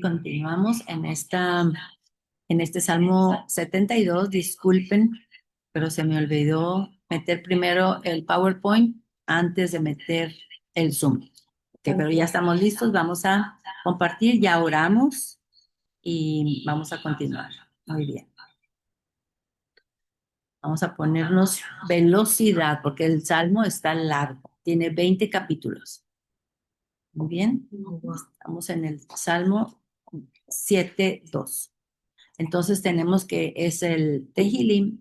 Continuamos en este Salmo 72. Disculpen, pero se me olvidó meter primero el PowerPoint antes de meter el Zoom. Pero ya estamos listos, vamos a compartir, ya oramos y vamos a continuar. Muy bien. Vamos a ponernos velocidad porque el Salmo está largo, tiene 20 capítulos. Muy bien, estamos en el Salmo 7:2. Entonces tenemos que es el Tehilim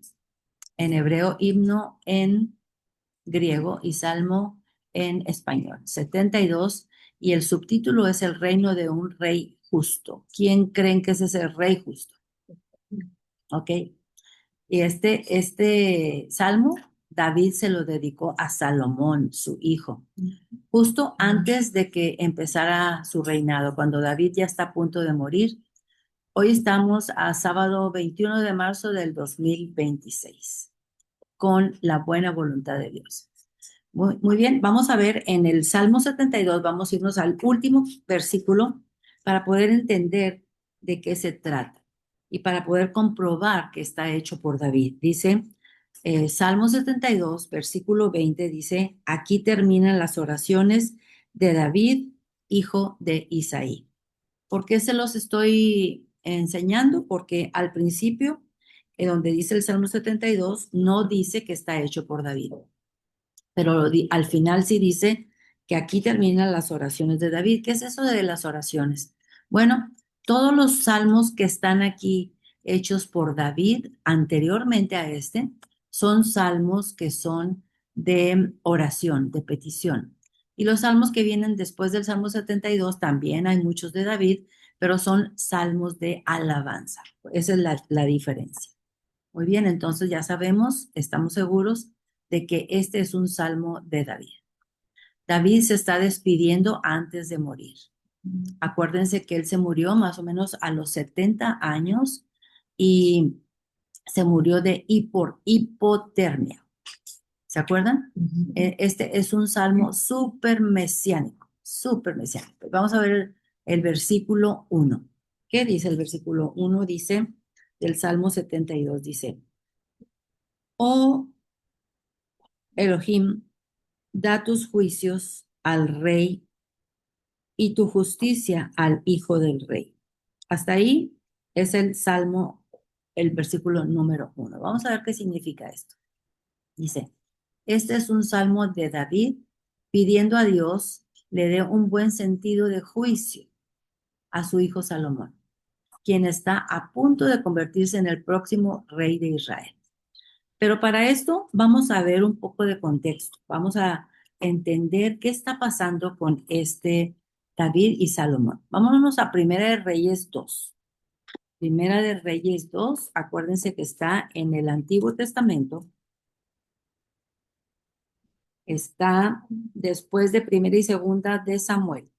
en hebreo, himno en griego y salmo en español. 72 y el subtítulo es el reino de un rey justo. ¿Quién creen que ese es el rey justo? ¿Ok? Y este salmo David se lo dedicó a Salomón, su hijo, justo antes de que empezara su reinado, cuando David ya está a punto de morir. Hoy estamos a sábado 21 de marzo del 2026, con la buena voluntad de Dios. Muy bien, vamos a ver en el Salmo 72, vamos a irnos al último versículo para poder entender de qué se trata y para poder comprobar que está hecho por David. Dice, Salmo 72, versículo 20, dice, aquí terminan las oraciones de David, hijo de Isaí. ¿Por qué se los estoy enseñando? Porque al principio, donde dice el Salmo 72, no dice que está hecho por David, pero al final sí dice que aquí terminan las oraciones de David. ¿Qué es eso de las oraciones? Bueno, todos los salmos que están aquí hechos por David anteriormente a este son salmos que son de oración, de petición. Y los salmos que vienen después del Salmo 72, también hay muchos de David, pero son salmos de alabanza. Esa es la diferencia. Muy bien, entonces ya sabemos, estamos seguros de que este es un salmo de David. David se está despidiendo antes de morir. Acuérdense que él se murió más o menos a los 70 años y se murió de hipotermia. ¿Se acuerdan? Este es un salmo súper mesiánico, súper mesiánico. Vamos a ver el versículo 1. ¿Qué dice el versículo 1? Dice, del Salmo 72, dice, oh Elohim, da tus juicios al rey y tu justicia al hijo del rey. Hasta ahí es el Salmo, el versículo número 1. Vamos a ver qué significa esto. Dice, este es un salmo de David pidiendo a Dios le dé un buen sentido de juicio a su hijo Salomón, quien está a punto de convertirse en el próximo rey de Israel. Pero para esto vamos a ver un poco de contexto. Vamos a entender qué está pasando con este David y Salomón. Vámonos a Primera de Reyes 2. Primera de Reyes 2, acuérdense que está en el Antiguo Testamento. Está después de Primera y Segunda de Samuel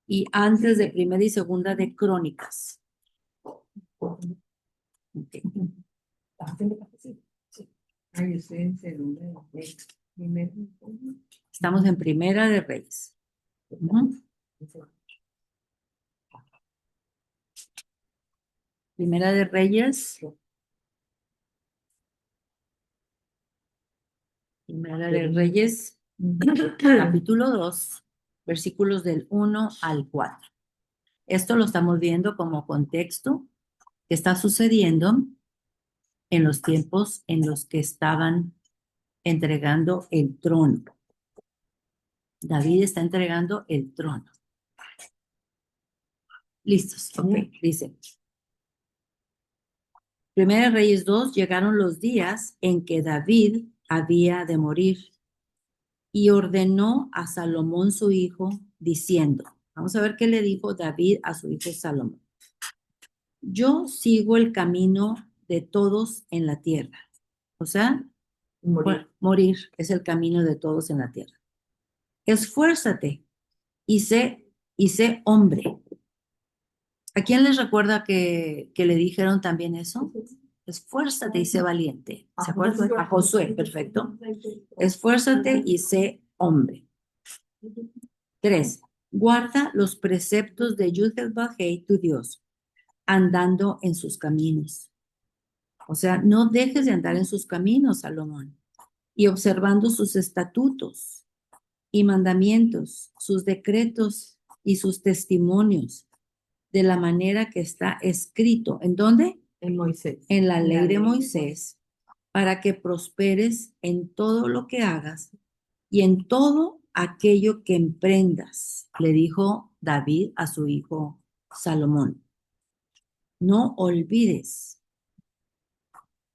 y antes de Primera y Segunda de Crónicas. Okay. Estamos en Primera de Reyes. Primera de Reyes. Primera de Reyes, capítulo 2, versículos del 1 al 4. Esto lo estamos viendo como contexto que está sucediendo en los tiempos en los que estaban entregando el trono. David está entregando el trono. Listos, ok, dice. Primera de Reyes 2, llegaron los días en que David había de morir y ordenó a Salomón su hijo diciendo, vamos a ver qué le dijo David a su hijo Salomón. Yo sigo el camino de todos en la tierra. O sea, morir es el camino de todos en la tierra. Esfuérzate y sé hombre. ¿A quién les recuerda que le dijeron también eso? Esfuérzate y sé valiente. ¿Se acuerdan? A Josué, perfecto. Esfuérzate y sé hombre. 3. Guarda los preceptos de Yud-Heh-Vah-Heh, tu Dios, andando en sus caminos. O sea, no dejes de andar en sus caminos, Salomón, y observando sus estatutos y mandamientos, sus decretos y sus testimonios, de la manera que está escrito. ¿En dónde? En Moisés. En la ley de Moisés, para que prosperes en todo lo que hagas y en todo aquello que emprendas, le dijo David a su hijo Salomón. No olvides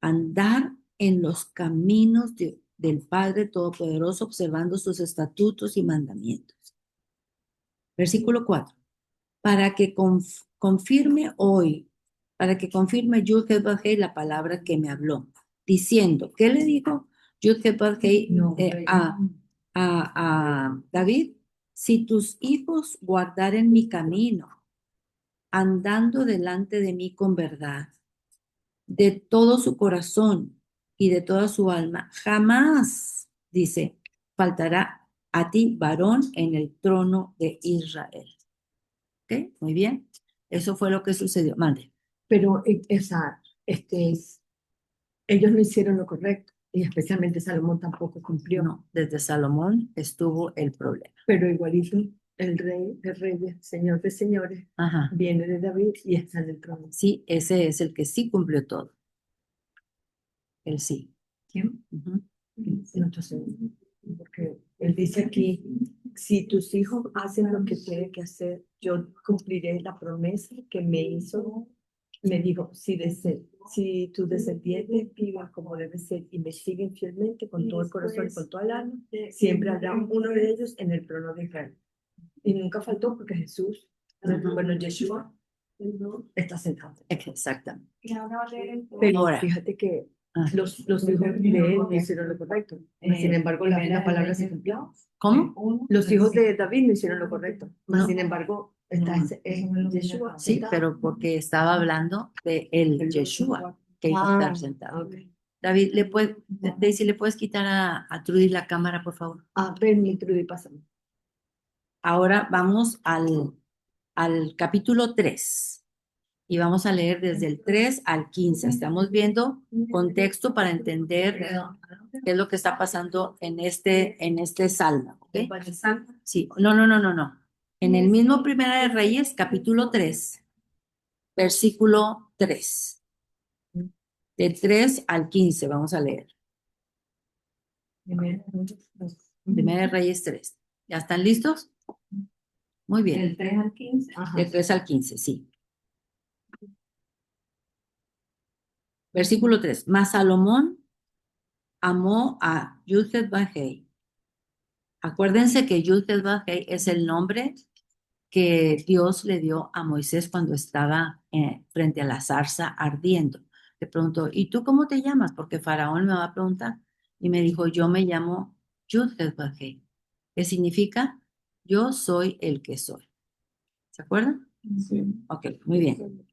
andar en los caminos del Padre Todopoderoso, observando sus estatutos y mandamientos. Versículo 4. Para que confirme hoy, para que confirme Yud-Heh-Vah-Heh la palabra que me habló, diciendo, ¿qué le dijo Yud-Heh-Vah-Heh a David? Si tus hijos guardaren mi camino, andando delante de mí con verdad, de todo su corazón y de toda su alma, jamás, dice, faltará a ti varón en el trono de Israel. ¿Ok? Muy bien. Eso fue lo que sucedió. Mande. Pero ellos no hicieron lo correcto y especialmente Salomón tampoco cumplió. No, desde Salomón estuvo el problema. Pero igualito el rey de reyes, señor de señores, Ajá. viene de David y está en el trono. Sí, ese es el que sí cumplió todo. Él sí. ¿Quién? Ujú. Nuestro Señor. Porque él dice aquí, si tus hijos hacen lo que tienen que hacer, yo cumpliré la promesa que me hizo. Me dijo, si tus descendientes viven como debe ser y me siguen fielmente con todo el corazón y con toda el alma, siempre habrá uno de ellos en el trono de Israel. Y nunca faltó porque Jesús, bueno, Yeshua, está sentado. Exactamente. Pero Ahora. fíjate que Ah. los hijos de él no hicieron lo correcto. Sin embargo, la palabra se cumplió. ¿Cómo? Los hijos de David no hicieron lo correcto. No. Sin embargo, está Yeshua. Sí, pero porque estaba hablando de el Yeshua, que iba a estar sentado. Okay. David, Daisy, ¿le puedes quitar a Trudy la cámara, por favor? Ven, mi Trudy, pásame. Ahora vamos al capítulo 3 y vamos a leer desde el 3 al 15. Estamos viendo contexto para entender qué es lo que está pasando en este salmo. ¿Okay? Sí, no. En el mismo Primera de Reyes, capítulo 3, versículo 3. De 3 al 15 vamos a leer. Primera de Reyes 3. ¿Ya están listos? Muy bien. Del 3 al 15. Ajá. Del 3 al 15, sí. Versículo 3. Mas Salomón amó a Yud-Heh-Vah-Heh. Acuérdense que Yud-Heh-Vah-Heh es el nombre que Dios le dio a Moisés cuando estaba frente a la zarza ardiendo. Le preguntó, ¿y tú cómo te llamas? Porque Faraón me va a preguntar. Y me dijo, yo me llamo Yud-Heh-Vah-Heh. ¿Qué significa? Yo soy el que soy. ¿Se acuerdan? Sí. Ok, muy bien.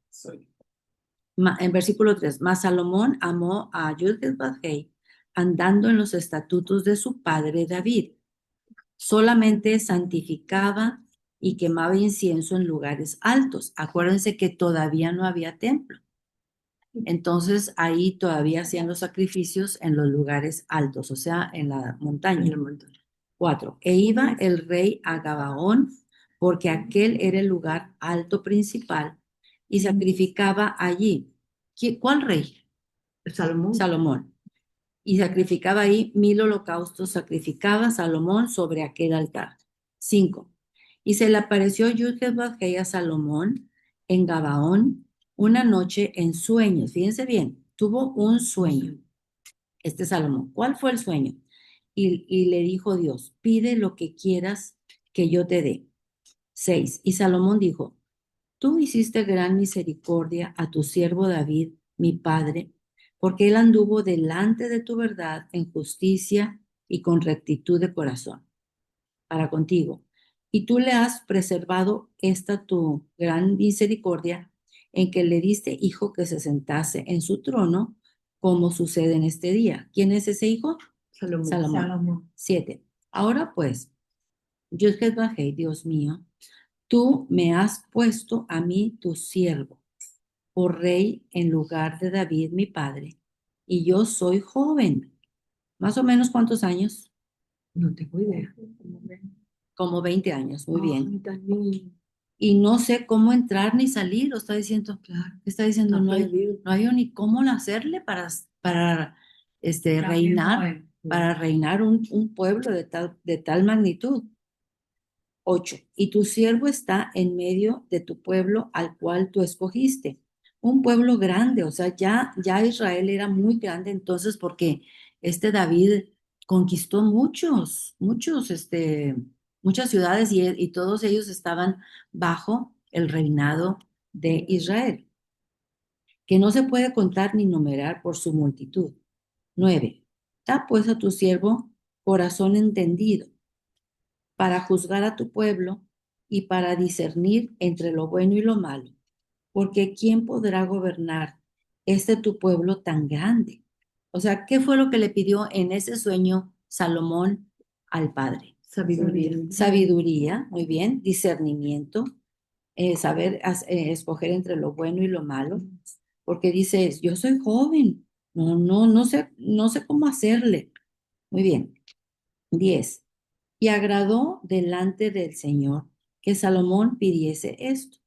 En versículo 3, mas Salomón amó a Yud-Heh-Vah-Heh andando en los estatutos de su padre David. Solamente santificaba y quemaba incienso en lugares altos. Acuérdense que todavía no había templo. Entonces ahí todavía hacían los sacrificios en los lugares altos, o sea, en la montaña. 4. E iba el rey a Gabaón, porque aquel era el lugar alto principal, y sacrificaba allí. ¿Cuál rey? Salomón. Salomón. Y sacrificaba ahí 1000 holocaustos, sacrificaba Salomón sobre aquel altar. 5. Y se le apareció Yud-Heh-Vah-Heh a Salomón en Gabaón una noche en sueños. Fíjense bien, tuvo un sueño. Este Salomón. ¿Cuál fue el sueño? Y le dijo Dios, pide lo que quieras que yo te dé. 6. Y Salomón dijo, tú hiciste gran misericordia a tu siervo David, mi padre, porque él anduvo delante de tu verdad en justicia y con rectitud de corazón para contigo. Y tú le has preservado esta tu gran misericordia en que le diste hijo que se sentase en su trono, como sucede en este día. ¿Quién es ese hijo? Salomón. Salomón. 7. Ahora pues, Yud-Heh-Vah-Heh, Dios mío, tú me has puesto a mí tu siervo por rey en lugar de David mi padre, y yo soy joven. ¿Más o menos cuántos años? No tengo idea. Como 20 años, muy bien. Ay, tan niño. Y no sé cómo entrar ni salir, lo está diciendo, Claro, está diciendo, está no hay, perdido. no hay ni cómo hacerle para reinar, para reinar un pueblo de tal magnitud. 8. Y tu siervo está en medio de tu pueblo al cual tú escogiste. Un pueblo grande, o sea, ya Israel era muy grande entonces porque este David conquistó muchas ciudades y todos ellos estaban bajo el reinado de Israel, que no se puede contar ni numerar por su multitud. 9. Da pues a tu siervo corazón entendido para juzgar a tu pueblo y para discernir entre lo bueno y lo malo, porque ¿quién podrá gobernar este tu pueblo tan grande? O sea, ¿qué fue lo que le pidió en ese sueño Salomón al Padre? Sabiduría. Sabiduría, muy bien, discernimiento, saber escoger entre lo bueno y lo malo, porque dices, yo soy joven, no sé cómo hacerle. Muy bien. 10. Y agradó delante del Señor que Salomón pidiese esto.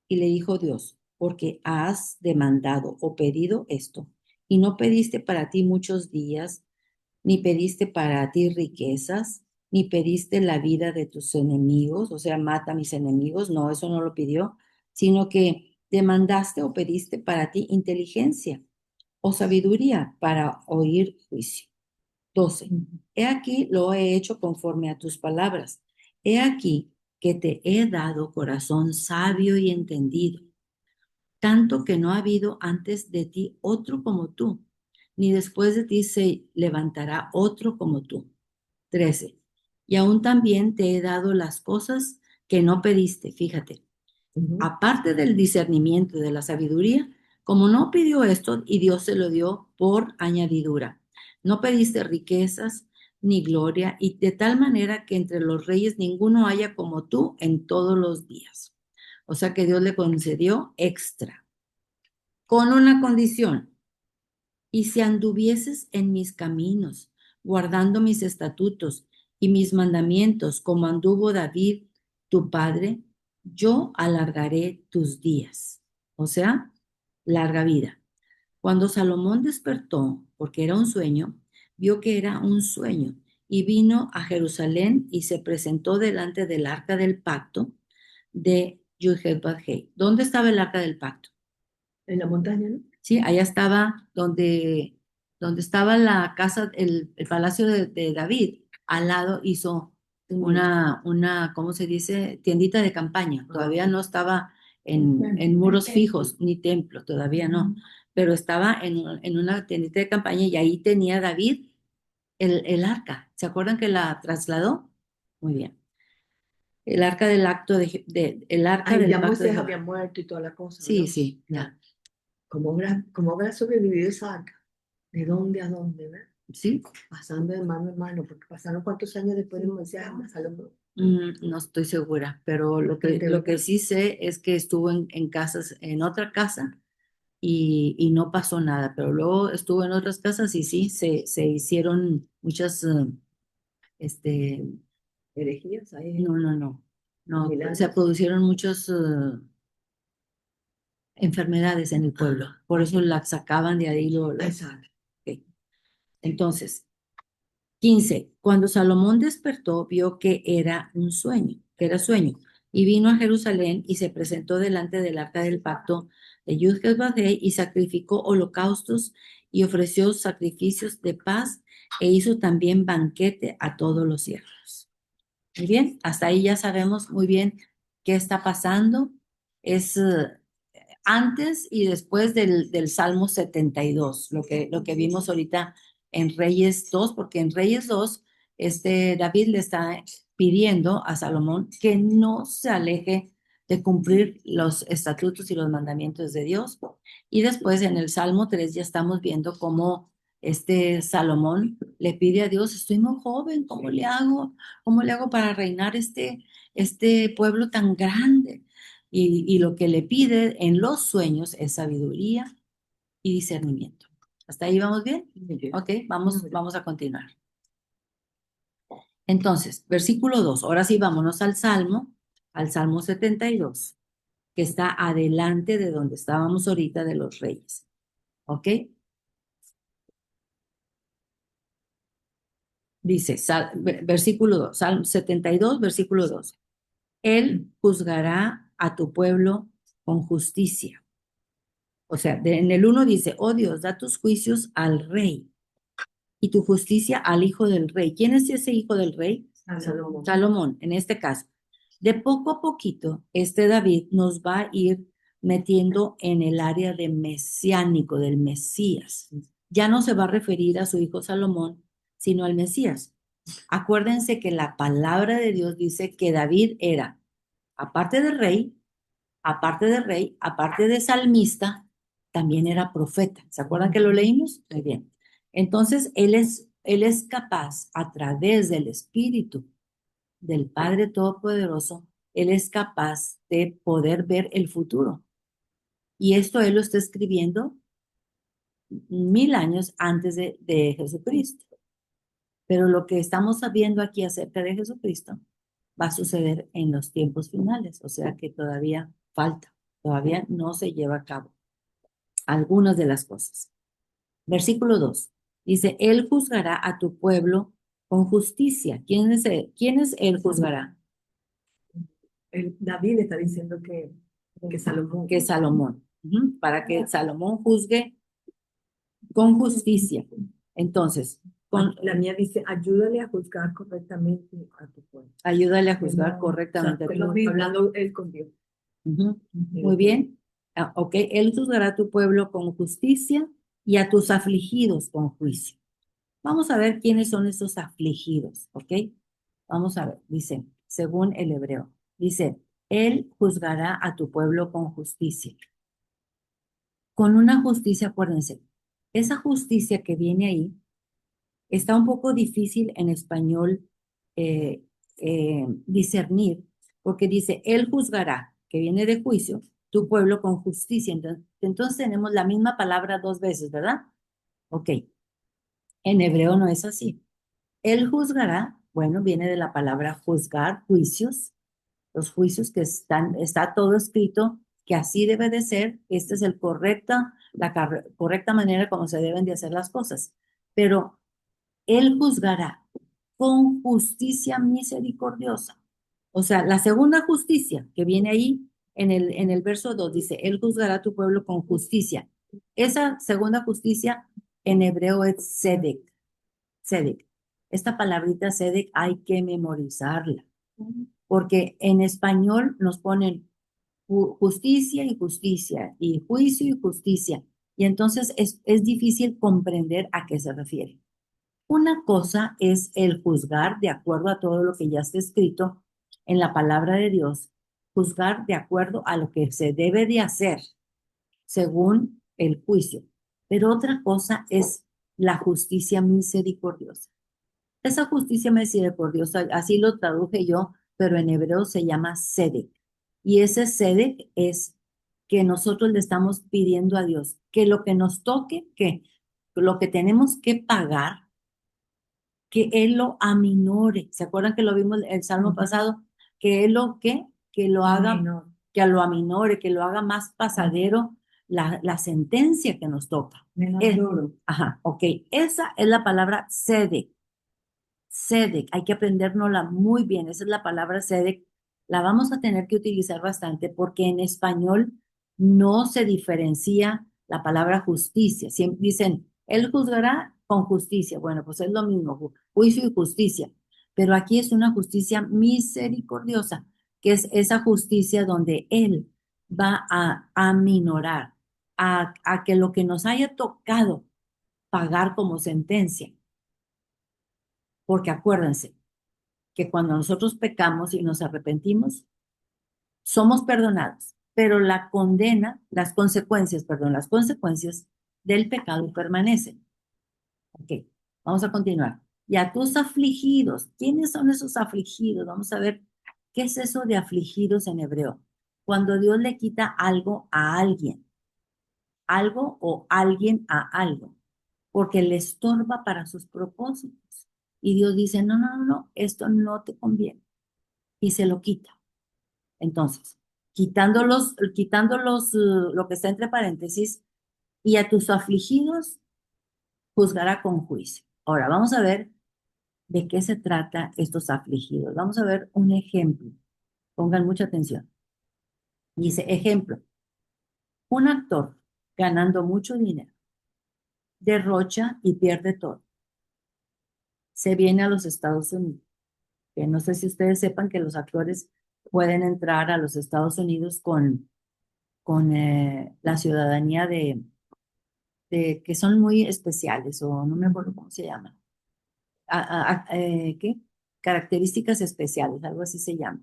Y le dijo Dios, porque has demandado o pedido esto, y no pediste para ti muchos días, ni pediste para ti riquezas, ni pediste la vida de tus enemigos, o sea, mata a mis enemigos, no, eso no lo pidió, sino que demandaste o pediste para ti inteligencia o sabiduría para oír juicio. 12. He aquí lo he hecho conforme a tus palabras. He aquí que te he dado corazón sabio y entendido, tanto que no ha habido antes de ti otro como tú, ni después de ti se levantará otro como tú. 13. Y aún también te he dado las cosas que no pediste, fíjate, aparte del discernimiento y de la sabiduría, como no pidió esto y Dios se lo dio por añadidura. No pediste riquezas ni gloria y de tal manera que entre los reyes ninguno haya como tú en todos los días. O sea que Dios le concedió extra, con una condición. Y si anduvieses en mis caminos, guardando mis estatutos y mis mandamientos, como anduvo David, tu padre, yo alargaré tus días. O sea, larga vida. Cuando Salomón despertó, porque era un sueño, vio que era un sueño y vino a Jerusalén y se presentó delante del arca del pacto de Yudhebadje. ¿Dónde estaba el arca del pacto? En la montaña, ¿no? Sí, allá estaba donde estaba la casa, el palacio de David. Al lado hizo ¿cómo se dice? Tiendita de campaña. Todavía no estaba en muros fijos, ni templo, todavía no. Pero estaba en una tiendita de campaña y ahí tenía David el arca. ¿Se acuerdan que la trasladó? Muy bien. El arca del acto el arca Ahí del ya pacto de Moisés Jehová. había muerto y toda la cosa, Sí, ¿no? sí, ya. ¿Cómo habrá sobrevivido esa arca? ¿De dónde a dónde, verdad? Sí, Pasando de mano en mano, porque pasaron cuántos años después de Moisés a Salomón. No estoy segura, pero lo que sí sé es que estuvo en casas, en otra casa y no pasó nada, pero luego estuvo en otras casas y sí, se hicieron muchas, este, Herejías, ahí, no, se milagros. produjeron muchas enfermedades en el pueblo, por eso la sacaban de ahí. Exacto. Ok. Entonces, 15. Cuando Salomón despertó, vio que era sueño, y vino a Jerusalén y se presentó delante del arca del pacto de Yudhebadej y sacrificó holocaustos y ofreció sacrificios de paz e hizo también banquete a todos los siervos. Muy bien, hasta ahí ya sabemos muy bien qué está pasando. Es antes y después del Salmo 72, lo que vimos ahorita en Reyes 2, porque en Reyes 2, David le está pidiendo a Salomón que no se aleje de cumplir los estatutos y los mandamientos de Dios. Y después en el Salmo 3 ya estamos viendo cómo Salomón le pide a Dios, estoy muy joven, ¿cómo le hago? ¿Cómo le hago para reinar este pueblo tan grande? Y lo que le pide en los sueños es sabiduría y discernimiento. ¿Hasta ahí vamos bien? Ok, vamos a continuar. Entonces, versículo 2. Ahora sí, vámonos al Salmo 72, que está adelante de donde estábamos ahorita de los reyes. ¿Ok? Dice, versículo 2, Salmo 72, versículo 2. Él juzgará a tu pueblo con justicia. O sea, en el 1 dice, oh Dios, da tus juicios al rey y tu justicia al hijo del rey. ¿Quién es ese hijo del rey? Salomón. Salomón, en este caso. De poco a poquito, este David nos va a ir metiendo en el área de mesiánico, del Mesías. Ya no se va a referir a su hijo Salomón, sino al Mesías. Acuérdense que la palabra de Dios dice que David era, aparte de rey, aparte de salmista, también era profeta. ¿Se acuerdan que lo leímos? Muy bien. Entonces, él es capaz, a través del Espíritu del Padre Todopoderoso, él es capaz de poder ver el futuro. Y esto él lo está escribiendo 1000 años antes de Jesucristo. Pero lo que estamos sabiendo aquí acerca de Jesucristo va a suceder en los tiempos finales, o sea que todavía falta, todavía no se lleva a cabo algunas de las cosas. Versículo 2 dice, Él juzgará a tu pueblo con justicia. ¿Quién es él? ¿Quién es Él juzgará? David está diciendo que Salomón. Que Salomón. Para que Salomón juzgue con justicia. Entonces, La mía dice, ayúdale a juzgar correctamente a tu pueblo. Ayúdale a juzgar correctamente. O sea, como hablando él con Dios. Muy bien. Ok, Él juzgará a tu pueblo con justicia y a tus afligidos con juicio. Vamos a ver quiénes son esos afligidos, ¿ok? Vamos a ver, dice, según el hebreo, dice, Él juzgará a tu pueblo con justicia. Con una justicia, acuérdense, esa justicia que viene ahí está un poco difícil en español eh, discernir, porque dice, Él juzgará, que viene de juicio, tu pueblo con justicia. Entonces tenemos la misma palabra dos veces, ¿verdad? Ok, en hebreo no es así. Él juzgará, bueno, viene de la palabra juzgar, juicios, los juicios que está todo escrito, que así debe de ser, esta es la correcta manera como se deben de hacer las cosas. Pero Él juzgará con justicia misericordiosa. O sea, la segunda justicia que viene ahí en el verso 2 dice, Él juzgará a tu pueblo con justicia. Esa segunda justicia en hebreo es tzedek. Tzedek. Esta palabrita tzedek hay que memorizarla, porque en español nos ponen justicia y justicia, y juicio y justicia, y entonces es difícil comprender a qué se refiere. Una cosa es el juzgar de acuerdo a todo lo que ya está escrito en la palabra de Dios, juzgar de acuerdo a lo que se debe de hacer según el juicio. Pero otra cosa es la justicia misericordiosa. Esa justicia misericordiosa, así lo traduje yo, pero en hebreo se llama Sedek. Y ese Sedek es que nosotros le estamos pidiendo a Dios que lo que nos toque, que lo que tenemos que pagar, que Él lo aminore. ¿Se acuerdan que lo vimos el Salmo pasado? Que Él que lo haga, que lo aminore, que lo haga más pasadero la sentencia que nos toca. Ajá, ok. Esa es la palabra Sedek. Sedek, hay que aprendérnosla muy bien. Esa es la palabra Sedek. La vamos a tener que utilizar bastante porque en español no se diferencia la palabra justicia. Siempre dicen, Él juzgará con justicia. Bueno, pues es lo mismo, juicio y justicia. Pero aquí es una justicia misericordiosa, que es esa justicia donde Él va a aminorar, a que lo que nos haya tocado pagar como sentencia. Porque acuérdense que cuando nosotros pecamos y nos arrepentimos, somos perdonados, pero la condena, las consecuencias del pecado permanecen. Ok, vamos a continuar. Y a tus afligidos, ¿quiénes son esos afligidos? Vamos a ver ¿Qué es eso de afligidos en hebreo? Cuando Dios le quita algo a alguien, algo o alguien a algo, porque le estorba para sus propósitos. Y Dios dice, no, no, no, no, esto no te conviene. Y se lo quita. Entonces, lo que está entre paréntesis, y a tus afligidos juzgará con juicio. Ahora, vamos a ver de qué se trata estos afligidos. Vamos a ver un ejemplo. Pongan mucha atención. Dice, ejemplo, un actor ganando mucho dinero, derrocha y pierde todo. Se viene a los Estados Unidos. Que no sé si ustedes sepan que los actores pueden entrar a los Estados Unidos con la ciudadanía de que son muy especiales o no me acuerdo cómo se llama. ¿Qué? Características especiales, algo así se llama.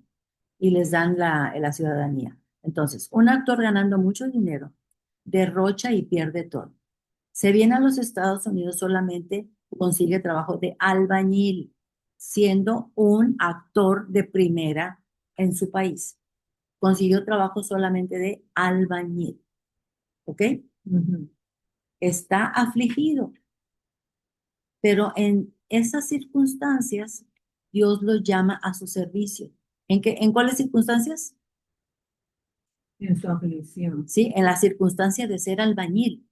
Y les dan la ciudadanía. Entonces, un actor ganando mucho dinero derrocha y pierde todo. Se viene a los Estados Unidos solamente consigue trabajo de albañil, siendo un actor de primera en su país. Consiguió trabajo solamente de albañil. ¿Ok? Está afligido, pero en esas circunstancias Dios lo llama a su servicio. ¿En cuáles circunstancias? En su aflicción. Sí, en la circunstancia de ser albañil,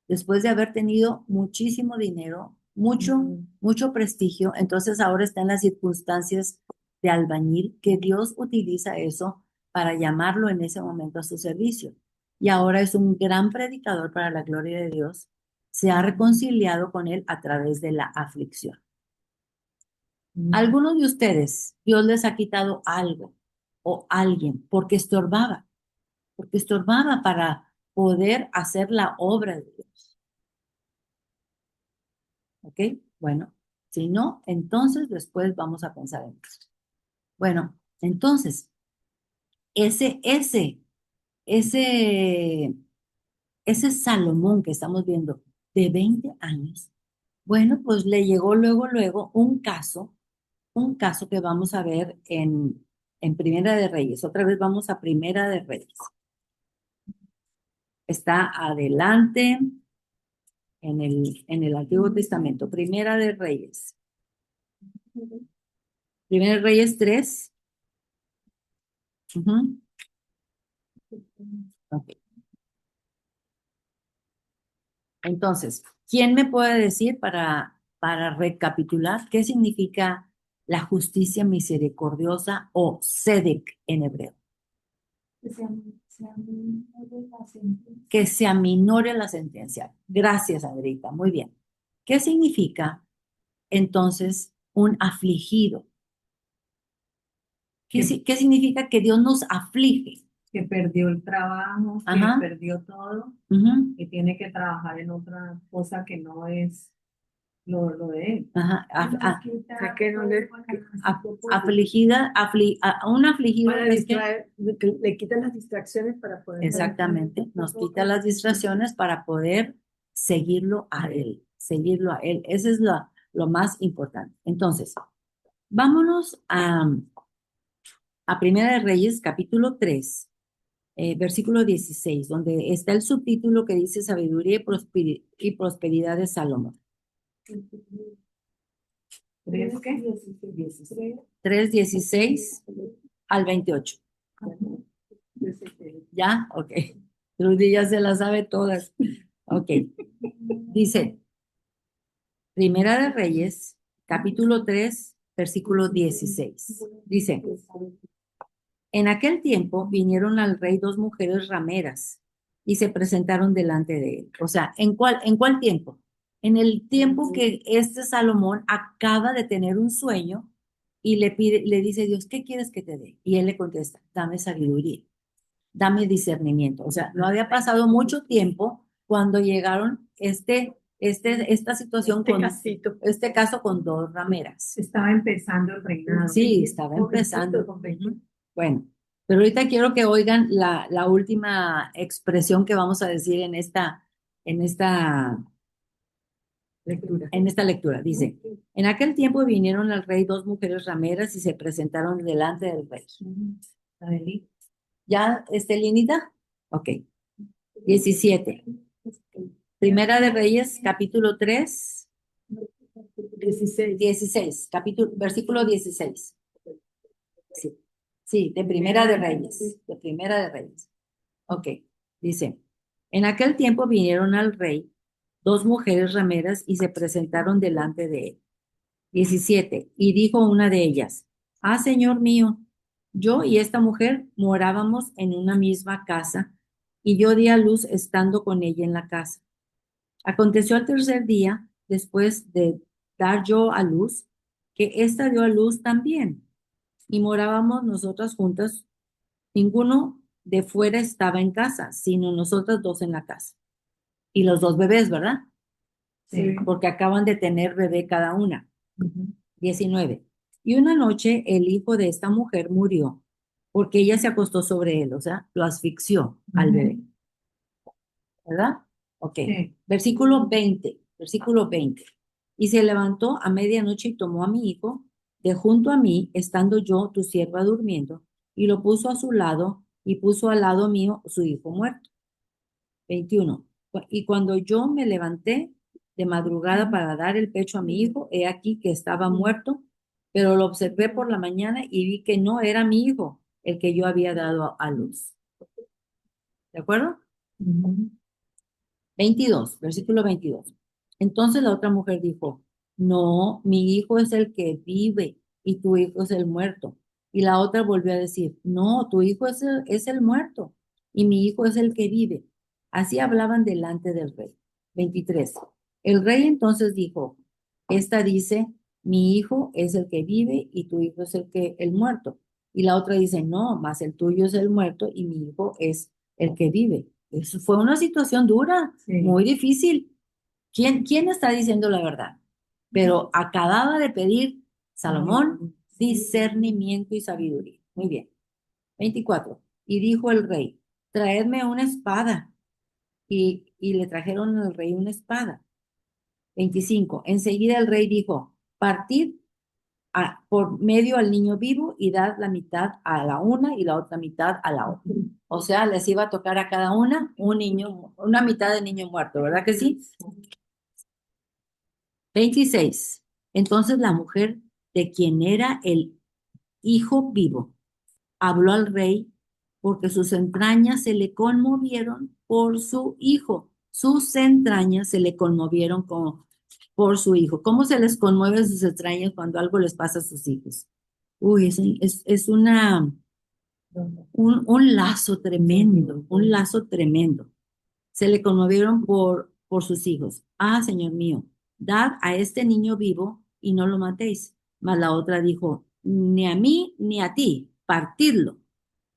después de haber tenido muchísimo dinero, mucho prestigio, entonces ahora está en las circunstancias de albañil, que Dios utiliza eso para llamarlo en ese momento a su servicio. Y ahora es un gran predicador para la gloria de Dios. Se ha reconciliado con él a través de la aflicción. Algunos de ustedes, Dios les ha quitado algo o alguien porque estorbaba para poder hacer la obra de Dios. ¿Ok? Bueno, si no, entonces después vamos a pensar en eso. Bueno, entonces, ese, ese, ese, ese Salomón que estamos viendo de 20 años, bueno, pues le llegó luego un caso que vamos a ver en Primera de Reyes. Otra vez vamos a Primera de Reyes. Está adelante en el Antiguo Testamento, Primera de Reyes. Primera de Reyes 3. Ujú. Ok. Entonces, ¿quién me puede decir para recapitular qué significa la justicia misericordiosa o tzedek en hebreo? Que se aminore la sentencia. Gracias, Andreita. Muy bien. ¿Qué significa entonces un afligido? ¿Qué significa que Dios nos aflige? Que perdió el trabajo, Ajá. que perdió todo Ujú. y tiene que trabajar en otra cosa que no es lo de él. Ajá. O sea, que no le, Afligida, un afligido para es que distraer, le quitan las distracciones para poder exactamente nos quita las distracciones para poder seguirlo a él, seguirlo a él. Eso es lo más importante. Entonces, vámonos a Primera de Reyes, capítulo 3, versículo 16, donde está el subtítulo que dice Sabiduría y prosperidad de Salomón. ¿Tres qué? 3:16 al 28. ¿Ya? Ok. Trudy ya se las sabe todas. Ok. Dice, Primera de Reyes, capítulo 3, versículo 16. Dice, en aquel tiempo vinieron al rey dos mujeres rameras y se presentaron delante de él. O sea, ¿en cuál tiempo? En el tiempo que este Salomón acaba de tener un sueño y le dice a Dios, ¿qué quieres que te dé? Y él le contesta, dame sabiduría, dame discernimiento. O sea, no había pasado mucho tiempo cuando llegaron esta situación este caso con dos rameras. Estaba empezando el reinado. Sí, estaba empezando. Ujú. Bueno, pero ahorita quiero que oigan la última expresión que vamos a decir en esta lectura. En esta lectura dice, en aquel tiempo vinieron al rey dos mujeres rameras y se presentaron delante del rey. Adelí. ¿Ya, Linita? Ok. 17. Primera de Reyes, capítulo 3, 16, versículo 16. Sí, sí, de Primera de Reyes, de Primera de Reyes. Ok, dice, en aquel tiempo vinieron al rey dos mujeres rameras y se presentaron delante de él. 17, y dijo una de ellas, ah, señor mío, yo y esta mujer morábamos en una misma casa y yo di a luz estando con ella en la casa. Aconteció al tercer día, después de dar yo a luz, que ésta dio a luz también y morábamos nosotras juntas. Ninguno de fuera estaba en casa, sino nosotras dos en la casa. Y los dos bebés, ¿verdad? Sí. Porque acaban de tener bebé cada una. 19. Y una noche el hijo de esta mujer murió porque ella se acostó sobre él, o sea, lo asfixió al bebé. ¿Verdad? Ok. Sí. Versículo 20. Versículo 20. Y se levantó a medianoche y tomó a mi hijo de junto a mí, estando yo, tu sierva, durmiendo, y lo puso a su lado y puso al lado mío su hijo muerto. 21. Y cuando yo me levanté de madrugada para dar el pecho a mi hijo, he aquí que estaba muerto, pero lo observé por la mañana y vi que no era mi hijo el que yo había dado a luz. ¿De acuerdo? 22, versículo 22. Entonces la otra mujer dijo, no, mi hijo es el que vive y tu hijo es el muerto. Y la otra volvió a decir, no, tu hijo es el muerto y mi hijo es el que vive. Así hablaban delante del rey. 23. El rey entonces dijo, esta dice, mi hijo es el que vive y tu hijo es el muerto. Y la otra dice, no, más el tuyo es el muerto y mi hijo es el que vive. Eso fue una situación dura, Sí. muy difícil. ¿Quién está diciendo la verdad? Pero acababa de pedir Salomón discernimiento y sabiduría. Muy bien. 24. Y dijo el rey, traedme una espada. Y le trajeron al rey una espada. 25. Enseguida el rey dijo, partid por medio al niño vivo y dad la mitad a la una y la otra mitad a la otra. O sea, les iba a tocar a cada una un niño, una mitad de niño muerto, ¿verdad que sí? 26. Entonces la mujer de quien era el hijo vivo habló al rey porque sus entrañas se le conmovieron por su hijo. Sus entrañas se le conmovieron por su hijo. ¿Cómo se les conmueven sus entrañas cuando algo les pasa a sus hijos? Uy, es un lazo tremendo, un lazo tremendo. Se le conmovieron por sus hijos. Ah, Señor mío, dad a este niño vivo y no lo matéis. Mas la otra dijo, ni a mí ni a ti, partidlo.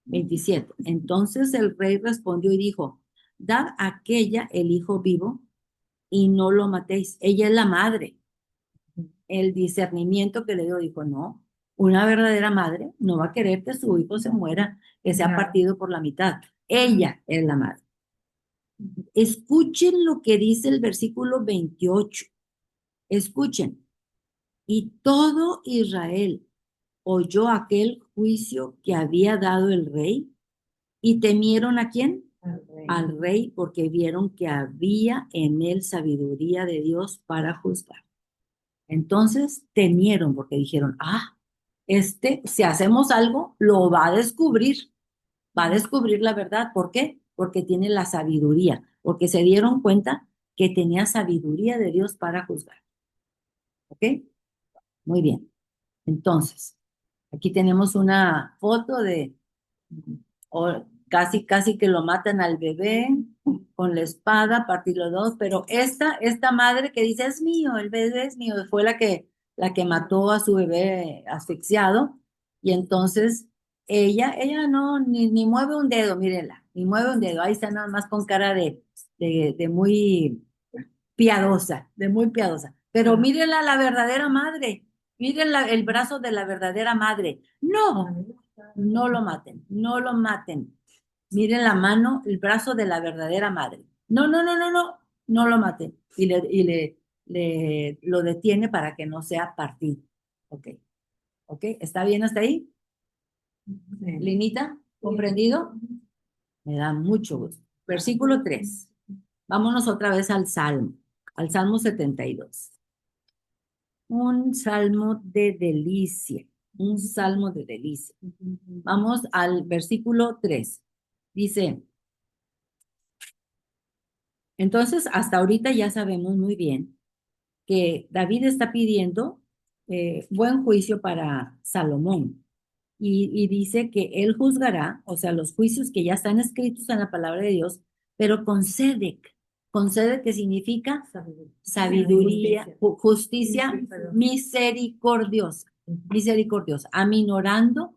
27. Entonces el rey respondió y dijo, dad a aquella el hijo vivo y no lo matéis. Ella es la madre. El discernimiento que le dio dijo, no, una verdadera madre no va a querer que su hijo se muera, que sea partido por la mitad. Ella es la madre. Escuchen lo que dice el versículo 28. Escuchen. Y todo Israel oyó aquel juicio que había dado el rey y temieron ¿a quién? Al rey, porque vieron que había en él sabiduría de Dios para juzgar. Entonces temieron porque dijeron, si hacemos algo, lo va a descubrir la verdad. ¿Por qué? Porque tiene la sabiduría, porque se dieron cuenta que tenía sabiduría de Dios para juzgar. ¿Ok? Muy bien. Entonces, aquí tenemos una foto casi que lo matan al bebé con la espada, partirlo dos, pero esta madre que dice, es mío, el bebé es mío, fue la que mató a su bebé asfixiado, y entonces ella no, ni mueve un dedo, mírenla, ni mueve un dedo, ahí está nada más con cara de muy piadosa, de muy piadosa. Pero mírenla la verdadera madre, miren el brazo de la verdadera madre. No, no lo maten, no lo maten. Miren la mano, el brazo de la verdadera madre. No, no, no, no, no, no lo maten. lo detiene para que no sea partido. Ok, ok, ¿está bien hasta ahí? Linita, ¿comprendido? Me da mucho gusto. Versículo 3. Vámonos otra vez al Salmo 72. Un salmo de delicia, un salmo de delicia. Vamos al versículo 3. Dice, entonces hasta ahorita ya sabemos muy bien que David está pidiendo buen juicio para Salomón. Y dice que él juzgará, o sea, los juicios que ya están escritos en la palabra de Dios, pero con Sedec, que significa sabiduría, justicia misericordiosa, aminorando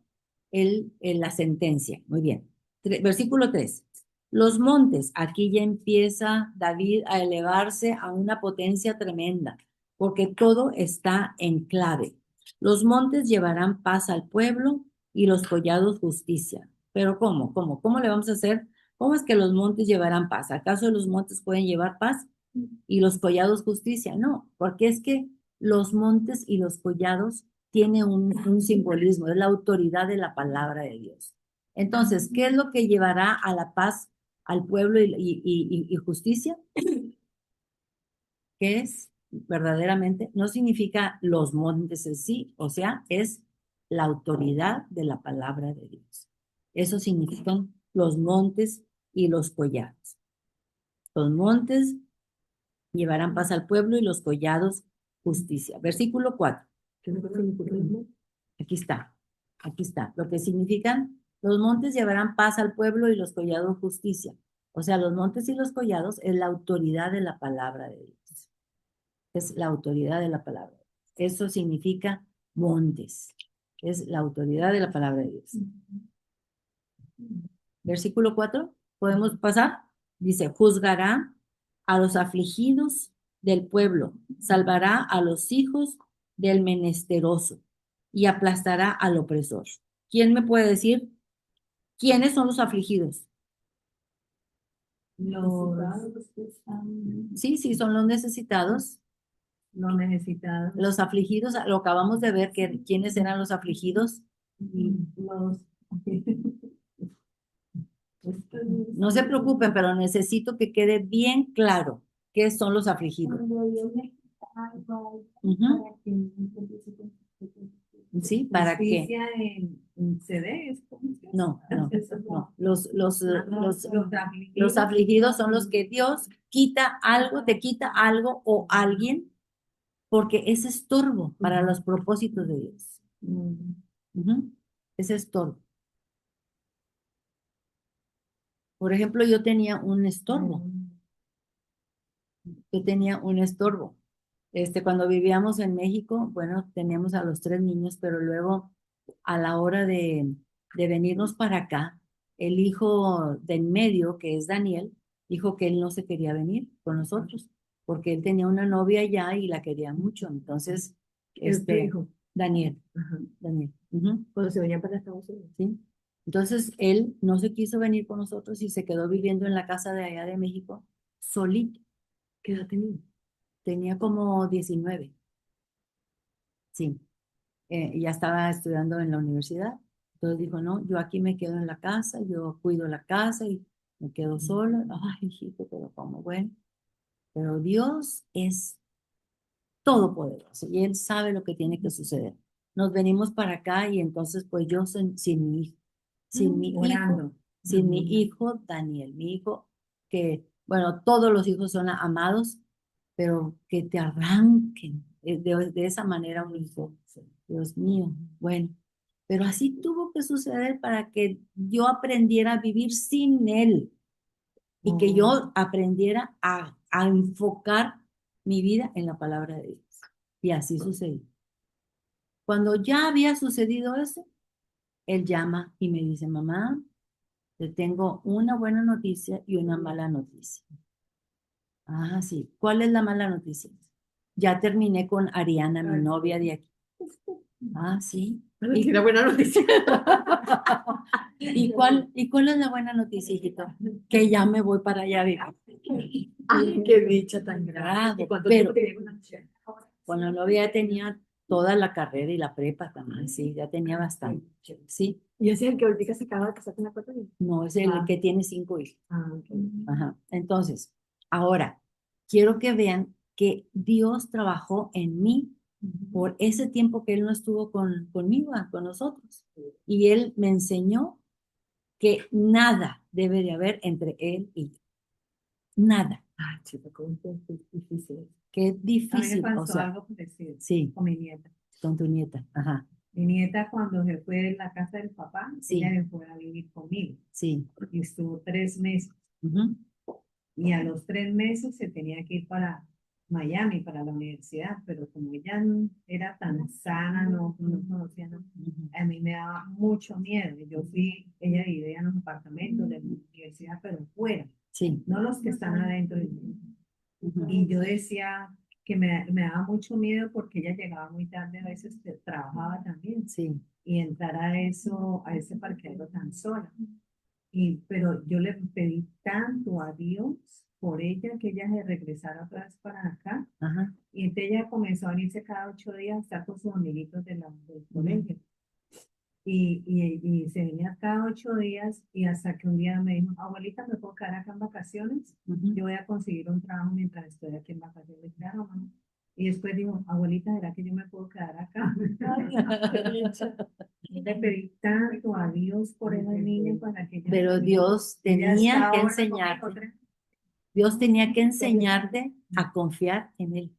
la sentencia. Muy bien. Versículo 3. Los montes, aquí ya empieza David a elevarse a una potencia tremenda, porque todo está en clave. Los montes llevarán paz al pueblo y los collados justicia. Pero ¿cómo? ¿Cómo le vamos a hacer? ¿Cómo es que los montes llevarán paz? ¿Acaso los montes pueden llevar paz y los collados justicia? No, porque es que los montes y los collados tienen un simbolismo, es la autoridad de la palabra de Dios. Entonces, ¿qué es lo que llevará a la paz al pueblo y justicia? ¿Qué es verdaderamente? No significa los montes en sí, o sea, es la autoridad de la palabra de Dios. Eso significan los montes y los collados. Los montes llevarán paz al pueblo y los collados justicia. Versículo 4. Aquí está, aquí está. Lo que significan, los montes llevarán paz al pueblo y los collados justicia. O sea, los montes y los collados es la autoridad de la palabra de Dios. Es la autoridad de la palabra. Eso significa montes. Es la autoridad de la palabra de Dios. Versículo 4. ¿Podemos pasar? Dice, juzgará a los afligidos del pueblo, salvará a los hijos del menesteroso y aplastará al opresor. ¿Quién me puede decir quiénes son los afligidos? Los que están, Sí, son los necesitados. los necesitados, Los afligidos, lo acabamos de ver, que quiénes eran los afligidos. los No se preocupen, pero necesito que quede bien claro qué son los afligidos. Ujú. Sí, ¿para qué? justicia en CD, ¿cómo se llama? No. Los afligidos son los que Dios quita algo, te quita algo o alguien porque es estorbo para los propósitos de Dios. Ujú. Es estorbo. Por ejemplo, yo tenía un estorbo. Cuando vivíamos en México, bueno, teníamos a los 3 niños, pero luego a la hora de venirnos para acá, el hijo del medio, que es Daniel, dijo que él no se quería venir con nosotros, porque él tenía una novia allá y la quería mucho. Entonces, ¿Es tu hijo? Daniel, Ajá. Daniel. Ujú. Cuando se venía para Estados Unidos. ¿Sí? Entonces, él no se quiso venir con nosotros y se quedó viviendo en la casa de allá de México, solito. ¿Qué edad tenía? Tenía como 19. Sí. Ya estaba estudiando en la universidad. Entonces dijo, no, yo aquí me quedo en la casa, yo cuido la casa y me quedo sola. Ay, hijito, pero como bueno. Pero Dios es todopoderoso y Él sabe lo que tiene que suceder. Nos venimos para acá y entonces pues yo sin mi hijo, Orando. sin mi hijo Daniel, mi hijo que, bueno, todos los hijos son amados, pero que te arranquen de esa manera un hijo. Dios mío, bueno, pero así tuvo que suceder para que yo aprendiera a vivir sin él y que yo aprendiera a enfocar mi vida en la palabra de Dios. Y así sucedió. Cuando ya había sucedido eso, él llama y me dice, mamá, te tengo una buena noticia y una mala noticia. Ah, sí. ¿Cuál es la mala noticia? Ya terminé con Ariana, mi novia de aquí. Ah, sí. ¿Y la buena noticia? ¿Y cuál es la buena noticia, hijito? Que ya me voy para allá, viejo. Ay, qué dicha tan grande. Bravo, ¿Y cuánto pero- tiempo tenía con la muchacha? Con la novia ya tenía toda la carrera y la prepa también, sí, ya tenía bastante. Sí, Y ese es el que ahorita se acaba de casar con la cuarta hija. no es el Ah. que tiene 5 hijos. Ok. Ajá. Entonces, ahora, quiero que vean que Dios trabajó en mí por ese tiempo que Él no estuvo conmigo, con nosotros. Y Él me enseñó que nada debe de haber entre Él y yo. Nada. Ay, chica, cómo es difícil. Qué A mí me difícil, o pasó sea, algo parecido sí, con mi nieta. con tu nieta. Ajá, Mi nieta cuando se fue de la casa del papá, Sí. ella se fue a vivir conmigo sí. y estuvo 3 meses. Ujú, Y a los 3 meses se tenía que ir para Miami, para la universidad, pero como ella no era tan sana, no conocía nada, ujú. a mí me daba mucho miedo. Y yo fui, ella vivía en los apartamentos de la universidad, pero fuera, Sí. no los que están adentro. Ujú. Y yo decía que me daba mucho miedo porque ella llegaba muy tarde, a veces trabajaba también, Sí. y entrar a eso, a ese parqueadero tan sola. Pero yo le pedí tanto a Dios por ella que ella se regresara otra vez para acá. Ajá. Y entonces ella comenzó a venirse cada 8 días a estar con sus amiguitos del colegio. Y se venía cada 8 días y hasta que un día me dijo, abuelita, ¿me puedo quedar acá en vacaciones? Ujú. Yo voy a conseguir un trabajo mientras estoy aquí en vacaciones. Claro, mamá. Y después dijo, abuelita, ¿será que yo me puedo quedar acá? Le pedí tanto a Dios por esa niña para que ella... Pero Dios ella tenía está que ahora conmigo, enseñarte, Dios tenía que enseñarte a confiar en Él.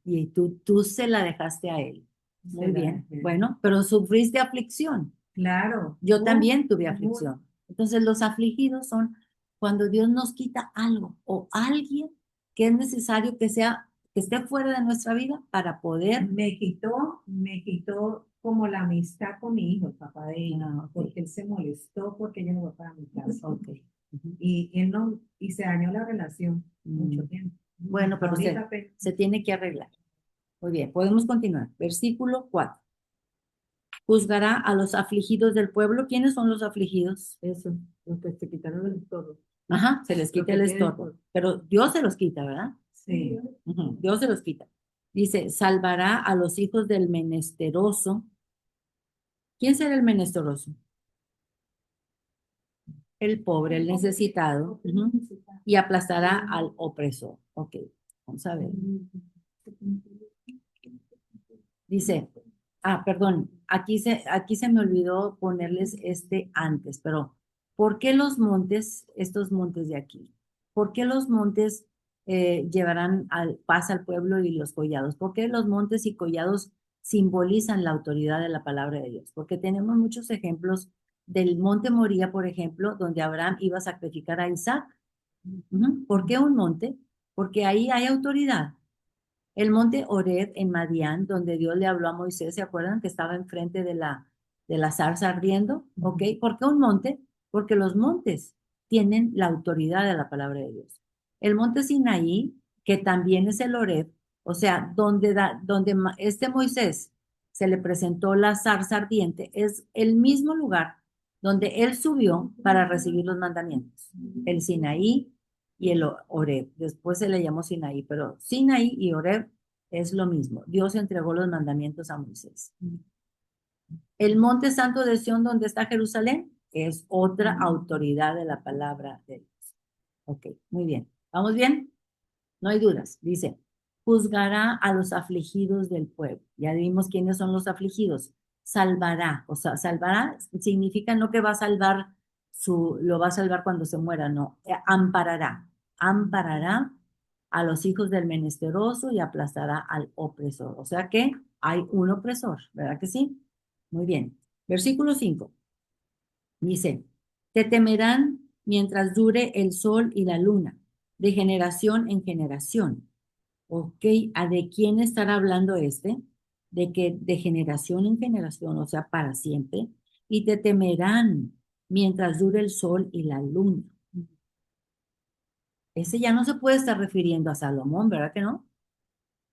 Y tú se la dejaste a Él. Muy Se la bien. dejé. Bueno, pero sufriste aflicción. Claro. Yo también tuve Muy. aflicción. Entonces, los afligidos son cuando Dios nos quita algo o alguien que es necesario que esté fuera de nuestra vida para poder. Me quitó como la amistad con mi hijo, el papá de ella, Ah, ok. porque él se molestó porque ella no fue para mi casa. Ok. Ujú. Y él no, y se dañó la relación mucho Mm. tiempo. Bueno, pero Ahorita se tiene que arreglar. Muy bien, podemos continuar. Versículo 4. Juzgará a los afligidos del pueblo. ¿Quiénes son los afligidos? Eso, los que se quitaron el todo. Ajá, se les Lo quita que el tienen estorbo. todo. Pero Dios se los quita, ¿verdad? sí. Ujú, Dios se los quita. Dice, salvará a los hijos del menesteroso. ¿Quién será el menesteroso? El pobre, el necesitado. Ujú. Y aplastará al opresor. Ok, vamos a ver. Dice, perdón, aquí se me olvidó ponerles este antes, pero ¿por qué los montes, estos montes de aquí? ¿Por qué los montes llevarán paz al pueblo y los collados? ¿Por qué los montes y collados simbolizan la autoridad de la palabra de Dios? Porque tenemos muchos ejemplos del monte Moría, por ejemplo, donde Abraham iba a sacrificar a Isaac. Ujú. ¿Por qué un monte? Porque ahí hay autoridad. El monte Horeb en Madián, donde Dios le habló a Moisés, ¿se acuerdan que estaba enfrente de la zarza ardiendo? ¿Ok? ¿Por qué un monte? Porque los montes tienen la autoridad de la palabra de Dios. El monte Sinaí, que también es el Horeb, o sea, donde este Moisés se le presentó la zarza ardiente, es el mismo lugar donde él subió para recibir los mandamientos. El Sinaí y el Horeb. Después se le llamó Sinaí, pero Sinaí y Horeb es lo mismo. Dios entregó los mandamientos a Moisés. El monte santo de Sión, donde está Jerusalén, es otra autoridad de la palabra de Dios. Ok, muy bien. ¿Vamos bien? No hay dudas. Dice, juzgará a los afligidos del pueblo. Ya vimos quiénes son los afligidos. Salvará, o sea, salvará significa no que va a salvar lo va a salvar cuando se muera, no. Amparará a los hijos del menesteroso y aplastará al opresor. O sea que hay un opresor, ¿verdad que sí? Muy bien. Versículo 5. Dice, te temerán mientras dure el sol y la luna, de generación en generación. Ok, ¿a de quién estará hablando este? De que de generación en generación, o sea, para siempre, y te temerán mientras dure el sol y la luna. Ese ya no se puede estar refiriendo a Salomón, ¿verdad que no?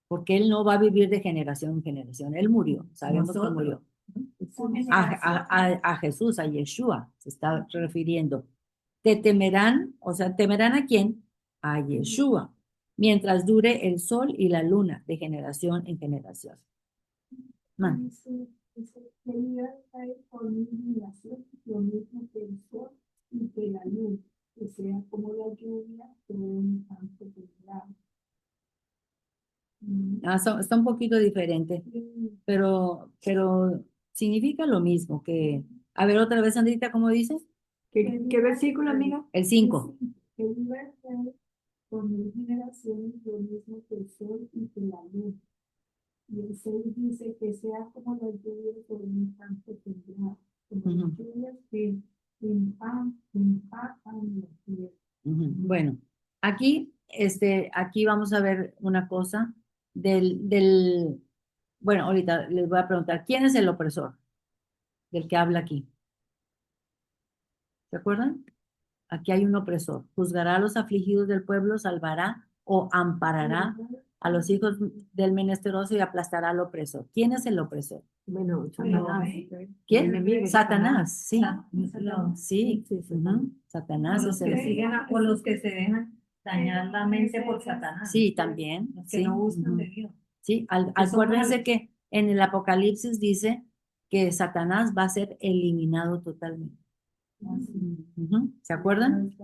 Porque él no va a vivir de generación en generación. Él murió, sabemos que murió. A Jesús, a Yeshua, se está refiriendo. Te temerán, o sea, ¿temerán a quién? a Yeshua, mientras dure el sol y la luna de generación en generación. Man. Lo mismo que el sol y que la luz, que sea como la lluvia de un campo templado. Está un poquito diferente, pero significa lo mismo que, a ver otra vez, Sandrita, ¿cómo dices? ¿Qué versículo, amiga? El 5. El universo con mil generaciones lo mismo que el sol y que la luz. Y el 6 dice que sea como la lluvia de un campo templado, como las lluvias que empapan la tierra. Bueno, aquí vamos a ver una cosa bueno, ahorita les voy a preguntar, ¿quién es el opresor del que habla aquí? ¿Se acuerdan? Aquí hay un opresor. Juzgará a los afligidos del pueblo, salvará o amparará a los hijos del menesteroso y aplastará al opresor. ¿Quién es el opresor? Bueno, Satanás. ¿Quién? El enemigo, Satanás, sí. Sí, Sí, Satanás O es los que el... siguen o los que se dejan dañar la mente por Satanás. Sí, también. Los que Sí, no buscan de Dios. sí, son acuérdense malos. que en el Apocalipsis dice que Satanás va a ser eliminado totalmente. ¿Se acuerdan?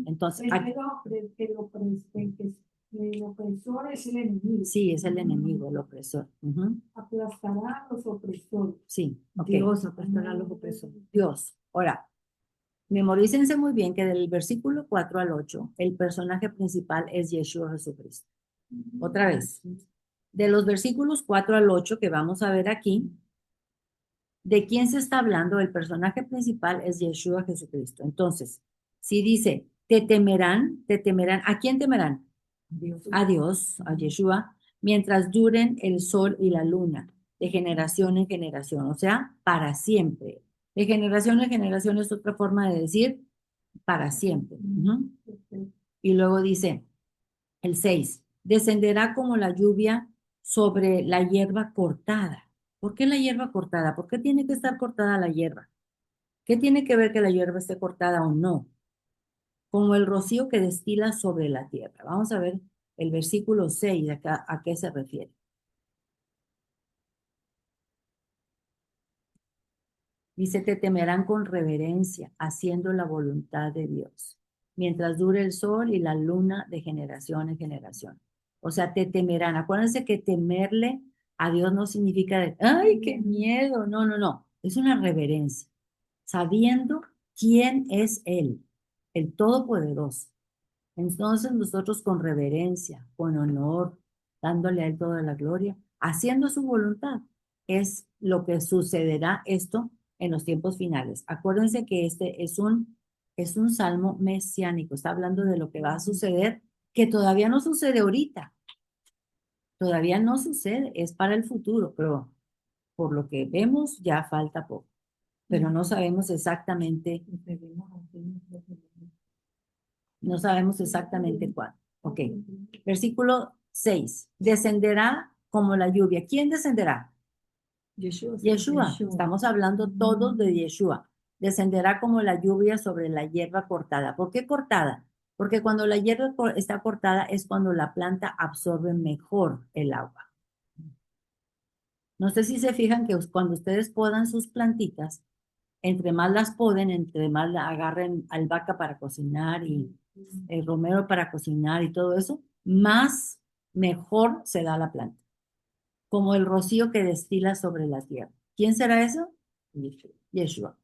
Entonces, El opresor es el enemigo. sí, es el enemigo, el opresor. Aplastará a los opresores. Sí, ok. Dios aplastará a los opresores. Dios. Ahora, memorícense muy bien que del versículo 4 al 8, el personaje principal es Yeshua Jesucristo. Otra vez, de los versículos 4 al 8 que vamos a ver aquí, ¿de quién se está hablando? El personaje principal es Yeshua Jesucristo. Entonces, si dice, te temerán, ¿a quién temerán? A Dios, a Yeshua, mientras duren el sol y la luna, de generación en generación, o sea, para siempre. De generación en generación es otra forma de decir para siempre. Y luego dice, el 6, descenderá como la lluvia sobre la hierba cortada. ¿Por qué la hierba cortada? ¿Por qué tiene que estar cortada la hierba? ¿Qué tiene que ver que la hierba esté cortada o no? Como el rocío que destila sobre la tierra. Vamos a ver el versículo 6, acá, ¿a qué se refiere? Dice, te temerán con reverencia, haciendo la voluntad de Dios, mientras dure el sol y la luna de generación en generación. O sea, te temerán. Acuérdense que temerle a Dios no significa, ay, qué miedo. No, no, no. Es una reverencia, sabiendo quién es Él, el Todopoderoso. Entonces nosotros con reverencia, con honor, dándole a Él toda la gloria, haciendo su voluntad, es lo que sucederá esto en los tiempos finales. Acuérdense que este es un salmo mesiánico, está hablando de lo que va a suceder, que todavía no sucede ahorita, todavía no sucede, es para el futuro, pero por lo que vemos ya falta poco, pero no sabemos exactamente. No sabemos exactamente cuándo. Ok. Versículo 6. Descenderá como la lluvia. ¿Quién descenderá? Yeshua. Estamos hablando todos de Yeshua. Descenderá como la lluvia sobre la hierba cortada. ¿Por qué cortada? Porque cuando la hierba está cortada es cuando la planta absorbe mejor el agua. No sé si se fijan que cuando ustedes podan sus plantitas, entre más las poden, entre más la agarren albahaca para cocinar y el romero para cocinar y todo eso, más mejor se da la planta, como el rocío que destila sobre la tierra. ¿Quién será eso? Yeshua.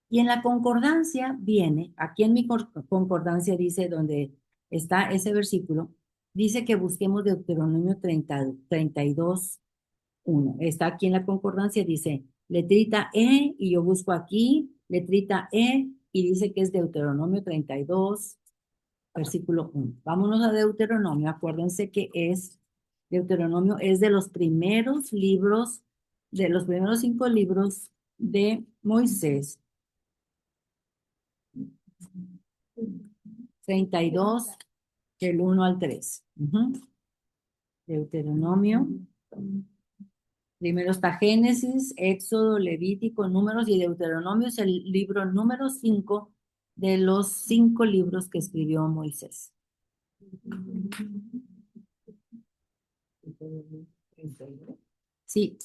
Y en la concordancia viene, aquí en mi concordancia dice, donde está ese versículo, dice que busquemos Deuteronomio 32, 1. Está aquí en la concordancia, dice letrita E, y yo busco aquí, letrita E, y dice que es Deuteronomio 32, versículo 1. Vámonos a Deuteronomio, acuérdense que Deuteronomio es de los primeros libros, de los primeros 5 libros de Moisés. 32, del 1 al 3. Deuteronomio. Primero está Génesis, Éxodo, Levítico, Números y Deuteronomio es el libro número 5 de los 5 libros que escribió Moisés. Sí,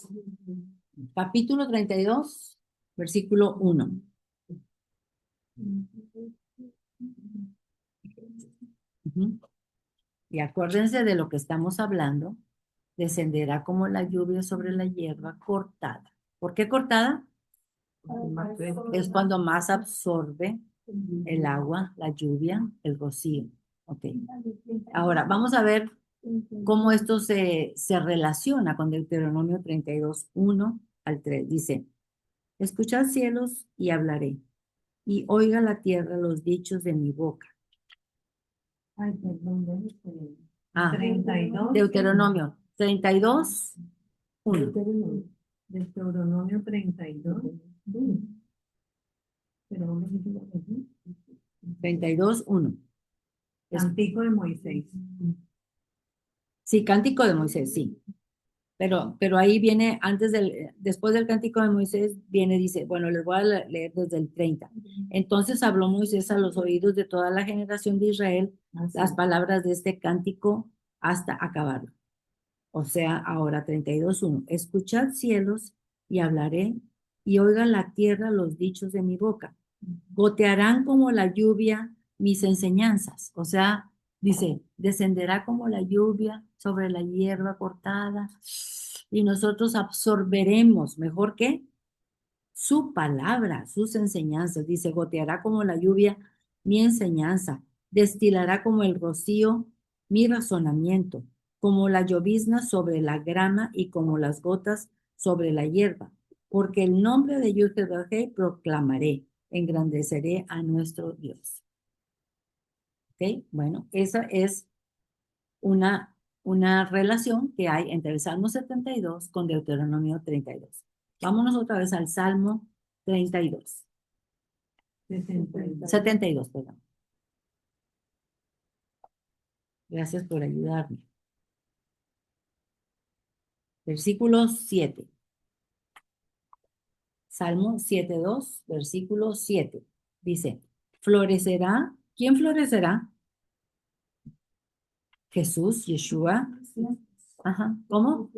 capítulo 32, versículo 1. Ujú. Y acuérdense de lo que estamos hablando. Descenderá como la lluvia sobre la hierba cortada. ¿Por qué cortada? Es cuando más absorbe el agua, la lluvia, el rocío. Ok. Ahora, vamos a ver cómo esto se relaciona con Deuteronomio 32, 1 al 3. Dice, escuchad cielos y hablaré, y oiga la tierra los dichos de mi boca. Ay, perdón, ¿dónde estoy? Ah, 32. Deuteronomio 32, 1. Deuteronomio 32. Pero ¿dónde dice aquí? 32, 1. Cantico de Moisés. Sí, cántico de Moisés, sí. Pero ahí viene, después del cántico de Moisés, viene, dice, bueno, les voy a leer desde el 30. Entonces habló Moisés a los oídos de toda la generación de Israel las palabras de este cántico hasta acabarlo. O sea, ahora 32:1. Escuchad cielos y hablaré, y oiga la tierra los dichos de mi boca. Gotearán como la lluvia mis enseñanzas. O sea, dice, descenderá como la lluvia sobre la hierba cortada y nosotros absorberemos, mejor que su palabra, sus enseñanzas. Dice, goteará como la lluvia mi enseñanza, destilará como el rocío mi razonamiento, como la llovizna sobre la grama y como las gotas sobre la hierba. Porque el nombre de Yahweh proclamaré, engrandeceré a nuestro Dios. ¿Ok? Bueno, esa es una relación que hay entre el Salmo 72 con Deuteronomio 32. Vámonos otra vez al Salmo 32. 72, perdón. Gracias por ayudarme. Versículo 7. Salmo 7:2, versículo 7. Dice, florecerá. ¿Quién florecerá? Jesús, Yeshua. Ajá. ¿Cómo?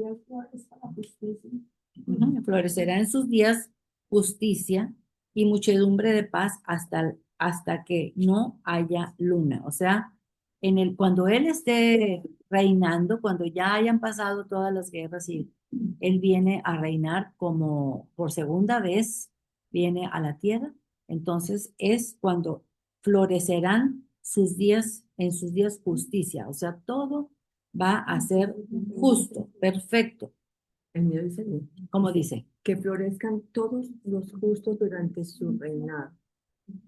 Florecerá en sus días justicia y muchedumbre de paz hasta que no haya luna. O sea, cuando Él esté reinando, cuando ya hayan pasado todas las guerras y Él viene a reinar como por segunda vez, viene a la tierra, entonces es cuando florecerán sus días, en sus días justicia. O sea, todo va a ser justo, perfecto. El mío dice, no, ¿Cómo dice? que florezcan todos los justos durante su reinado,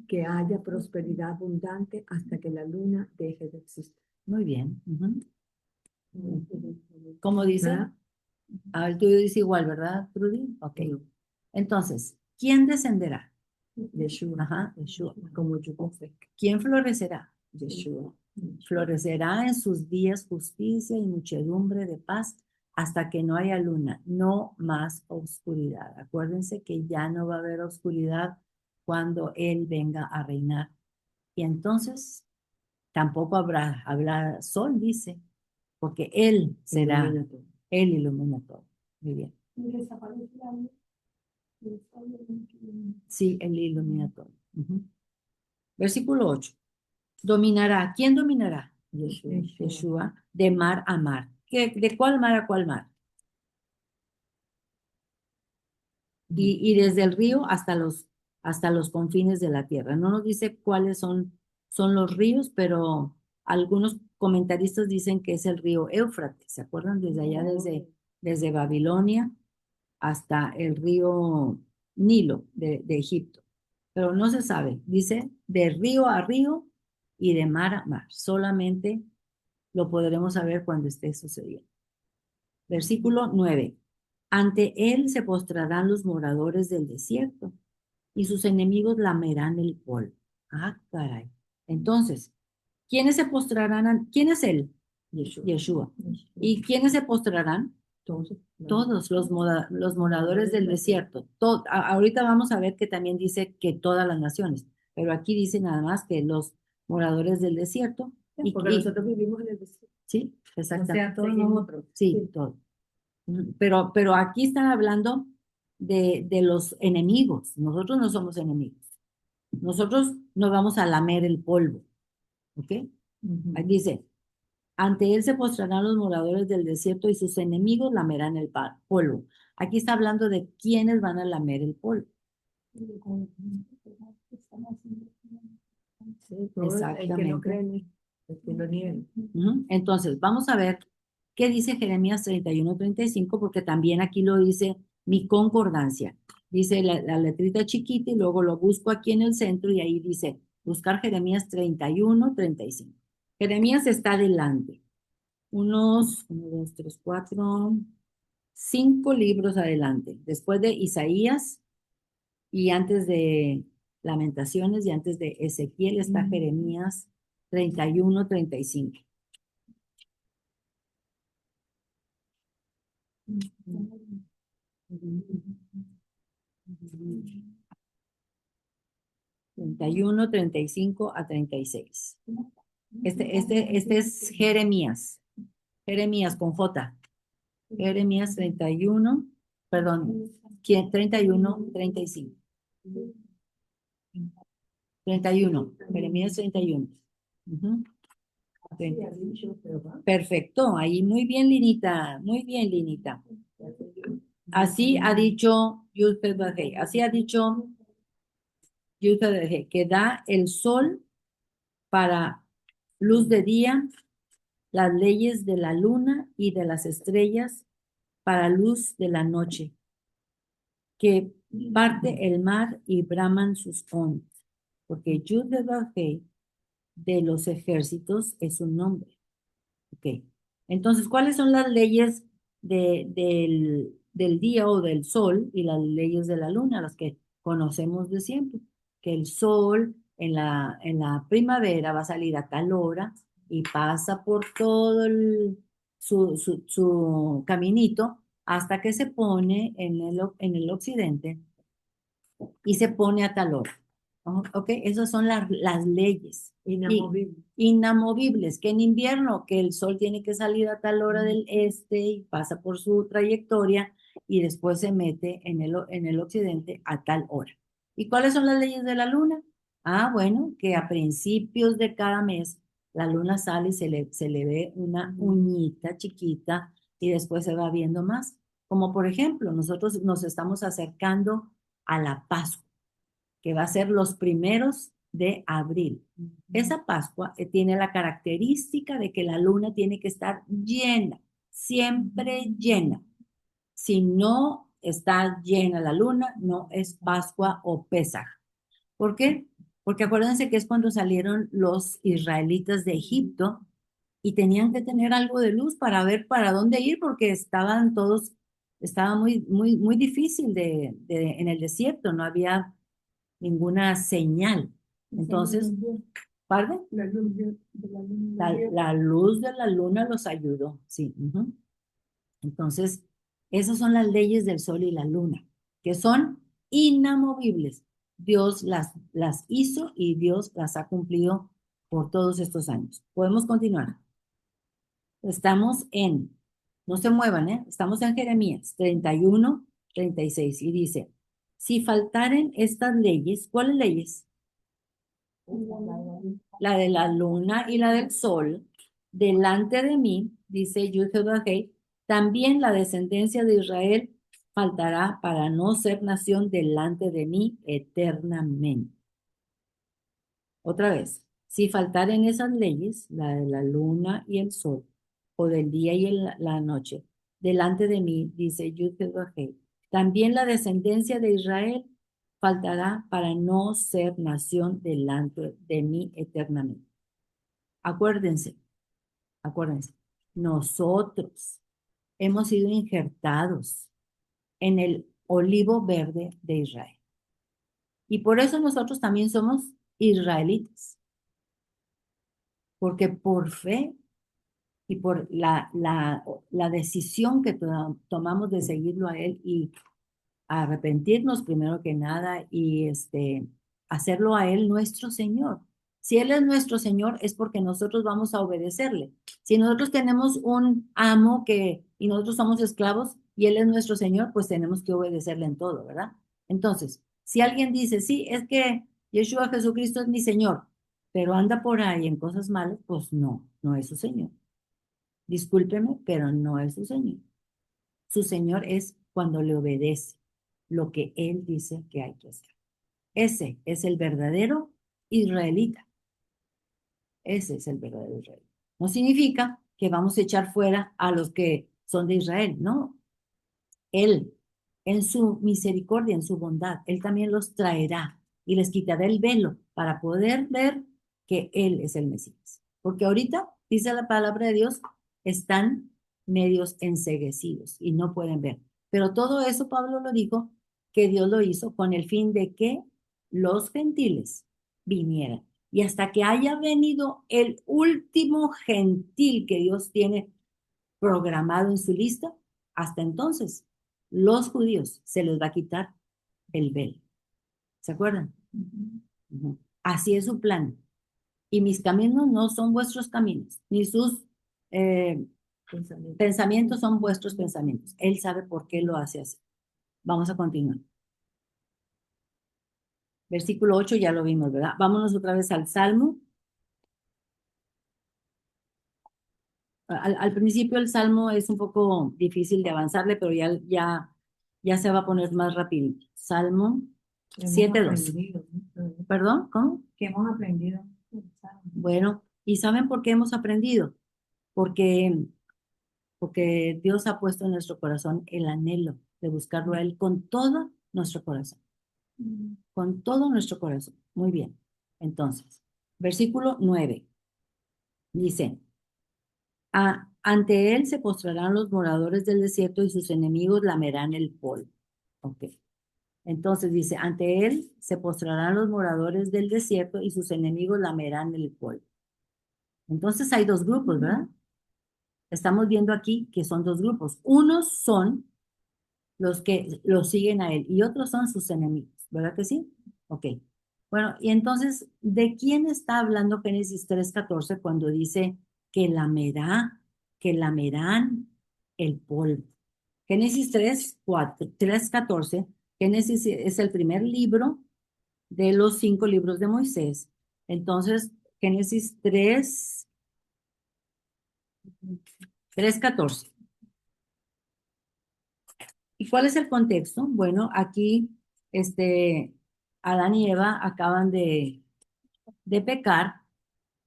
que haya prosperidad abundante hasta que la luna deje de existir. Muy bien. ¿Cómo dice? ¿Verdad? Ah, el tuyo dice igual, ¿verdad, Trudy? Ok. Entonces, ¿quién descenderá? Yeshua, Ajá, Yeshua. como yo sé. ¿Quién florecerá? Yeshua. Florecerá en sus días justicia y muchedumbre de paz hasta que no haya luna, no más oscuridad. Acuérdense que ya no va a haber oscuridad cuando Él venga a reinar. Y entonces tampoco habrá sol, dice, porque Él será, Ilumina todo. Él ilumina todo. Muy bien. Sí, Él ilumina todo. Versículo 8. Dominará. ¿Quién dominará? Yeshua. Yeshua, de mar a mar. ¿De cuál mar a cuál mar? Y desde el río hasta los confines de la tierra. No nos dice cuáles son los ríos, pero algunos comentaristas dicen que es el río Éufrates. ¿Se acuerdan? Desde allá, desde Babilonia hasta el río Nilo de Egipto. Pero no se sabe. Dice de río a río y de mar a mar. Solamente lo podremos saber cuando esté sucediendo. Versículo 9. Ante él se postrarán los moradores del desierto y sus enemigos lamerán el polvo. Ah, caray. Entonces, ¿quiénes se postrarán? ¿Quién es él? Yeshua. ¿Y quiénes se postrarán? Todos los moradores del desierto. Ahorita vamos a ver que también dice que todas las naciones, pero aquí dice nada más que los moradores del desierto Porque nosotros vivimos en el desierto. Sí, O exactamente. sea, todos Seguimos. nosotros. Sí, todo. Pero aquí están hablando de los enemigos. Nosotros no somos enemigos. Nosotros no vamos a lamer el polvo. ¿Ok? Ahí dice, ante él se postrarán los moradores del desierto y sus enemigos lamerán el polvo. Aquí está hablando de quiénes van a lamer el polvo. Sí, todo el que no cree en mí, el que lo niega. Entonces, vamos a ver qué dice Jeremías 31-35, porque también aquí lo dice mi concordancia. Dice la letrita chiquita y luego lo busco aquí en el centro y ahí dice buscar Jeremías 31-35. Jeremías está adelante. Uno, dos, tres, cuatro, 5 libros adelante. Después de Isaías y antes de Lamentaciones y antes de Ezequiel está Jeremías 31-35. (31, 35 a 36). Este es Jeremías. Jeremías con J. Jeremías 31, perdón, 31-35. 31, Jeremías 31. Perfecto, ahí muy bien, Linita, muy bien, Linita. Así ha dicho Yud-Heh, así ha dicho Yud-Heh, que da el sol para luz de día, las leyes de la luna y de las estrellas para luz de la noche, que parte el mar y braman sus ondas, porque Yud-Heh de los ejércitos es un nombre. Ok. Entonces, ¿cuáles son las leyes del día o del sol y las leyes de la luna? Las que conocemos de siempre. Que el sol en la primavera va a salir a tal hora y pasa por todo su caminito hasta que se pone en el occidente y se pone a tal hora. Ok, esas son las leyes. Inamovible. Inamovibles, que en invierno, que el sol tiene que salir a tal hora del este y pasa por su trayectoria y después se mete en el occidente a tal hora. ¿Y cuáles son las leyes de la luna? Ah, bueno, que a principios de cada mes la luna sale y se le ve una uñita chiquita y después se va viendo más. Como por ejemplo, nosotros nos estamos acercando a la Pascua, que va a ser los primeros de abril. Esa Pascua tiene la característica de que la luna tiene que estar llena, siempre llena. Si no está llena la luna, no es Pascua o Pesaj. ¿Por qué? Porque acuérdense que es cuando salieron los israelitas de Egipto y tenían que tener algo de luz para ver para dónde ir porque estaba muy difícil en el desierto, no había ninguna señal. Entonces, ¿pardon? La luz de la luna. La luz de la luna los ayudó, sí. Entonces, esas son las leyes del sol y la luna, que son inamovibles. Dios las hizo y Dios las ha cumplido por todos estos años. Podemos continuar. Estamos no se muevan, estamos en Jeremías 31-36 y dice, si faltaren estas leyes, ¿cuáles leyes? La de la luna y la del sol, delante de mí, dice Yud-Heh, también la descendencia de Israel faltará para no ser nación delante de mí eternamente. Otra vez, si faltaren esas leyes, la de la luna y el sol, o del día y la noche, delante de mí, dice Yud-Heh, también la descendencia de Israel faltará para no ser nación delante de mí eternamente. Acuérdense, nosotros hemos sido injertados en el olivo verde de Israel. Y por eso nosotros también somos israelitas. Porque por fe y por la decisión que tomamos de seguirlo a Él y arrepentirnos primero que nada y hacerlo a Él nuestro Señor. Si Él es nuestro Señor, es porque nosotros vamos a obedecerle. Si nosotros tenemos un amo y nosotros somos esclavos y Él es nuestro Señor, pues tenemos que obedecerle en todo, ¿verdad? Entonces, si alguien dice, sí, es que Yeshua Jesucristo es mi Señor, pero anda por ahí en cosas malas, pues no es su Señor. Discúlpeme, pero no es su Señor. Su Señor es cuando le obedece lo que Él dice que hay que hacer. Ese es el verdadero israelita. Ese es el verdadero Israel. No significa que vamos a echar fuera a los que son de Israel, no. Él, en su misericordia, en su bondad, Él también los traerá y les quitará el velo para poder ver que Él es el Mesías. Porque ahorita, dice la palabra de Dios, están medios enceguecidos y no pueden ver. Pero todo eso Pablo lo dijo, que Dios lo hizo con el fin de que los gentiles vinieran. Y hasta que haya venido el último gentil que Dios tiene programado en su lista, hasta entonces los judíos se les va a quitar el velo. ¿Se acuerdan? Ujú. Así es su plan. Y mis caminos no son vuestros caminos, ni sus pensamientos son vuestros pensamientos. Él sabe por qué lo hace así. Vamos a continuar. Versículo 8 ya lo vimos, ¿verdad? Vámonos otra vez al Salmo. Al principio el Salmo es un poco difícil de avanzarle, pero ya se va a poner más rápido. Salmo Hemos 7:2. aprendido, ¿no? ¿Perdón? ¿Cómo? ¿Qué hemos aprendido? Bueno, ¿y saben por qué hemos aprendido? Porque, porque Dios ha puesto en nuestro corazón el anhelo de buscarlo a Él con todo nuestro corazón. Con todo nuestro corazón. Muy bien. Entonces, versículo 9 dice, ante Él se postrarán los moradores del desierto y sus enemigos lamerán el polvo. Ok. Entonces dice, ante Él se postrarán los moradores del desierto y sus enemigos lamerán el polvo. Entonces hay dos grupos, ¿verdad? Estamos viendo aquí que son dos grupos. Unos son los que lo siguen a él y otros son sus enemigos, ¿verdad que sí? Ok. Bueno, y entonces, ¿de quién está hablando Génesis 3:14 cuando dice que lamerán el polvo? Génesis 3:14, Génesis es el primer libro de los 5 libros de Moisés. Entonces, Génesis 3:14. ¿Y cuál es el contexto? Bueno, aquí Adán y Eva acaban de pecar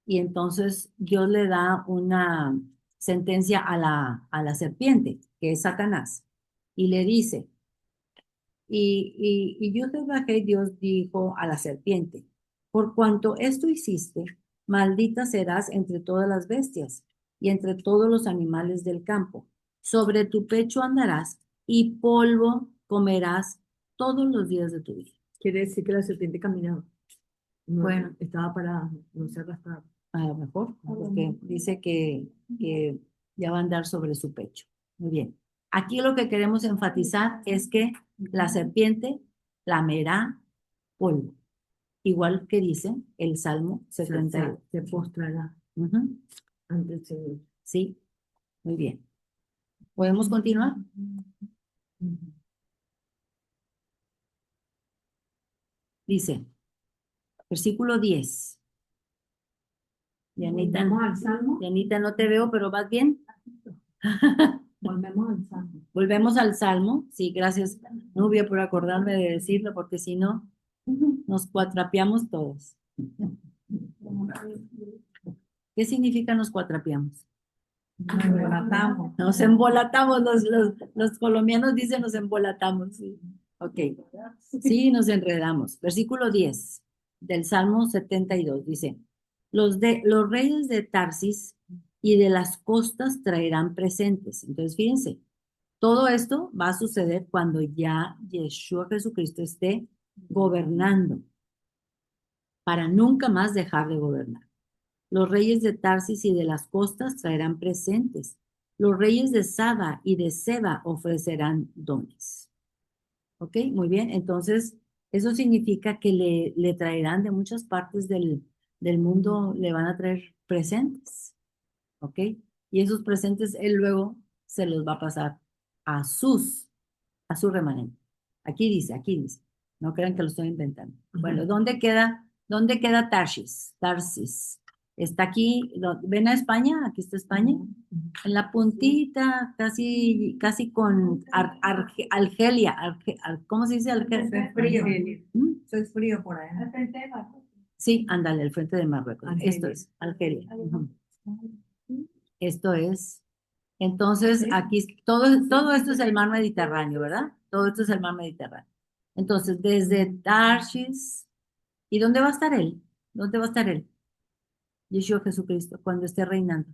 y entonces Dios le da una sentencia a la serpiente, que es Satanás, y le dice, y yo te bajé, Dios dijo a la serpiente, por cuanto esto hiciste, maldita serás entre todas las bestias y entre todos los animales del campo. Sobre tu pecho andarás y polvo comerás todos los días de tu vida. Quiere decir que la serpiente caminaba. No, Bueno. estaba parada, no se arrastraba. A lo mejor, porque dice que ya va a andar sobre su pecho. Muy bien. Aquí lo que queremos enfatizar es que la serpiente lamerá polvo, igual que dice el Salmo 72. Se postrará Ujú. ante el Señor. Sí, muy bien. ¿Podemos continuar? Dice, versículo 10. Dianita, Volvemos al Salmo. Dianita, no te veo, pero ¿vas bien? Volvemos al Salmo. Volvemos al Salmo. Sí, gracias, Nubia, por acordarme de decirlo, porque si no, nos cuatrapeamos todos. ¿Qué significa nos cuatrapeamos? Nos embolatamos. Nos embolatamos, los colombianos dicen nos embolatamos. Sí. Ok, sí, nos enredamos. Versículo 10 del Salmo 72 dice, los reyes de Tarsis y de las costas traerán presentes. Entonces, fíjense, todo esto va a suceder cuando ya Yeshua Jesucristo esté gobernando, para nunca más dejar de gobernar. Los reyes de Tarsis y de las costas traerán presentes. Los reyes de Saba y de Seba ofrecerán dones. ¿Ok? Muy bien. Entonces, eso significa que le traerán de muchas partes del mundo le van a traer presentes, ¿ok? Y esos presentes él luego se los va a pasar a a su remanente. Aquí dice. No crean que lo estoy inventando. Bueno, dónde queda Tarsis? Tarsis. Está aquí, ¿ven a España? Aquí está España. En la puntita, casi con Argelia. ¿Cómo se dice Argelia? Eso es frío. ¿Mm? Eso es frío por allá. Al frente de Marruecos. Sí, ándale, al frente de Marruecos. Argelia. Esto es Argelia. Ujú. Esto es. Entonces, aquí todo esto es el mar Mediterráneo, ¿verdad? Todo esto es el mar Mediterráneo. Entonces, desde Tarsis, ¿y dónde va a estar él? ¿Dónde va a estar él? Yeshua Jesucristo, cuando esté reinando.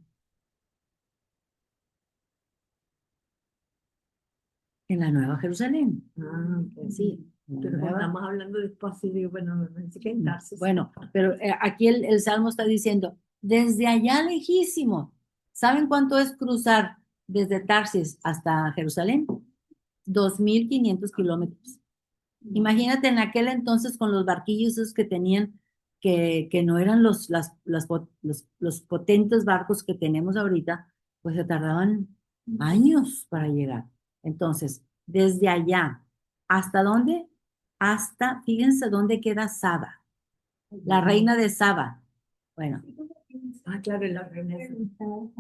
En la Nueva Jerusalén. Ah, ok. Sí. en la Pero como nueva- estamos hablando despacio, digo, bueno, me parece que en Tarsis. Bueno, pero aquí el Salmo está diciendo, desde allá lejísimo. ¿Saben cuánto es cruzar desde Tarsis hasta Jerusalén? 2.500 kilómetros. Imagínate en aquel entonces con los barquillos esos que tenían, que no eran los potentes barcos que tenemos ahorita, pues se tardaban años para llegar. Entonces, desde allá, ¿hasta dónde? Hasta, fíjense dónde queda Saba, la reina de Saba. Bueno, Ah, claro, en la reunión.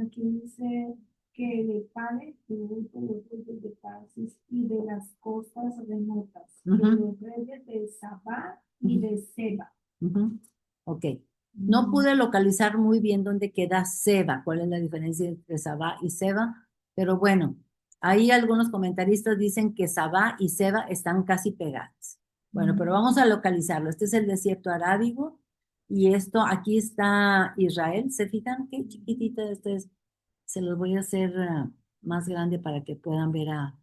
Aquí dice que de Pare tuvo de Tarsis y de las costas remotas, de Ujú. los reyes de Sabá y de Seba. ujú, ok. No pude localizar muy bien dónde queda Seba, cuál es la diferencia entre Sabá y Seba, pero bueno, ahí algunos comentaristas dicen que Sabá y Seba están casi pegadas. Bueno, pero vamos a localizarlo. Este es el desierto arábigo y esto, aquí está Israel. ¿Se fijan qué chiquitita esto es? Se los voy a hacer más grande para que puedan ver a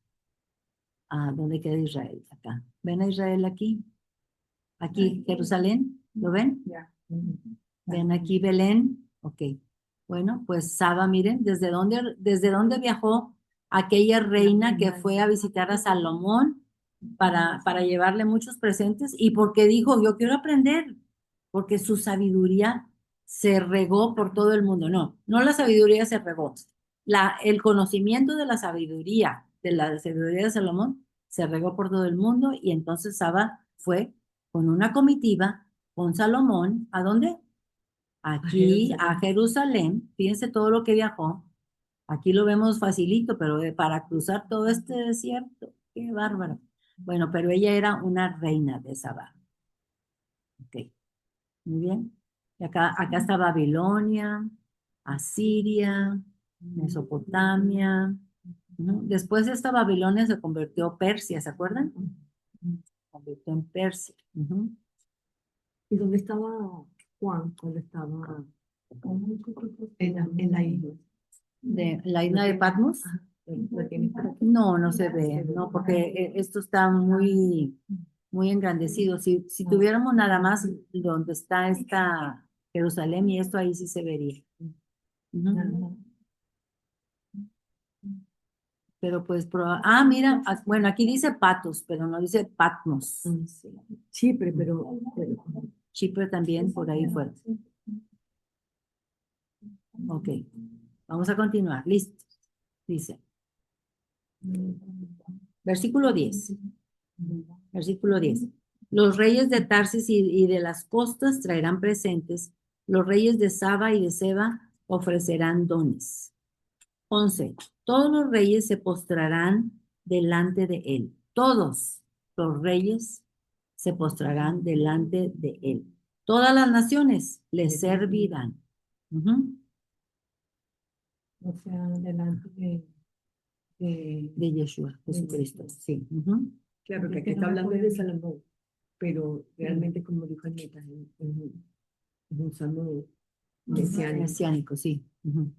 dónde queda Israel. Acá. ¿Ven a Israel aquí? Aquí, Jerusalén. ¿Lo ven? Ya. Ven aquí Belén. Ok. Bueno, pues Saba, miren, desde dónde viajó aquella reina que fue a visitar a Salomón para llevarle muchos presentes y porque dijo, yo quiero aprender, porque su sabiduría se regó por todo el mundo. No, no la sabiduría se regó. El conocimiento de la sabiduría de Salomón, se regó por todo el mundo y entonces Saba fue con una comitiva con Salomón, ¿a dónde? Aquí a Jerusalén, fíjense todo lo que viajó. Aquí lo vemos facilito, pero para cruzar todo este desierto, qué bárbaro. Bueno, pero ella era una reina de Sabá. Ok, muy bien. Y acá está Babilonia, Asiria, Mesopotamia. Después esta Babilonia se convirtió en Persia, ¿se acuerdan? Se convirtió en Persia. ¿Y dónde estaba Juan cuando estaba en la isla? De la isla de Patmos. Ajá, ¿lo tienes por aquí? No, no se ve, no, porque esto está muy engrandecido. Si tuviéramos nada más donde está esta Jerusalén y esto ahí sí se vería. Ujú. Pero pues, mira, bueno, aquí dice Patos, pero no dice Patmos. Sí. Chipre, pero Chipre también por ahí fue. Ok, vamos a continuar. Listo. Dice, versículo 10. Versículo 10. Los reyes de Tarsis y de las costas traerán presentes. Los reyes de Saba y de Seba ofrecerán dones. 11. Todos los reyes se postrarán delante de él. Todos los reyes se postrarán delante de él. Todas las naciones le servirán. Ujú. O sea, delante De Yeshua, Jesucristo. Sí. Ujú. claro que Es aquí que está no me hablando acuerdo de bien. Salomón, pero realmente, como dijo Anita, es un salmo mesiánico. Mesiánico, sí. Ujú.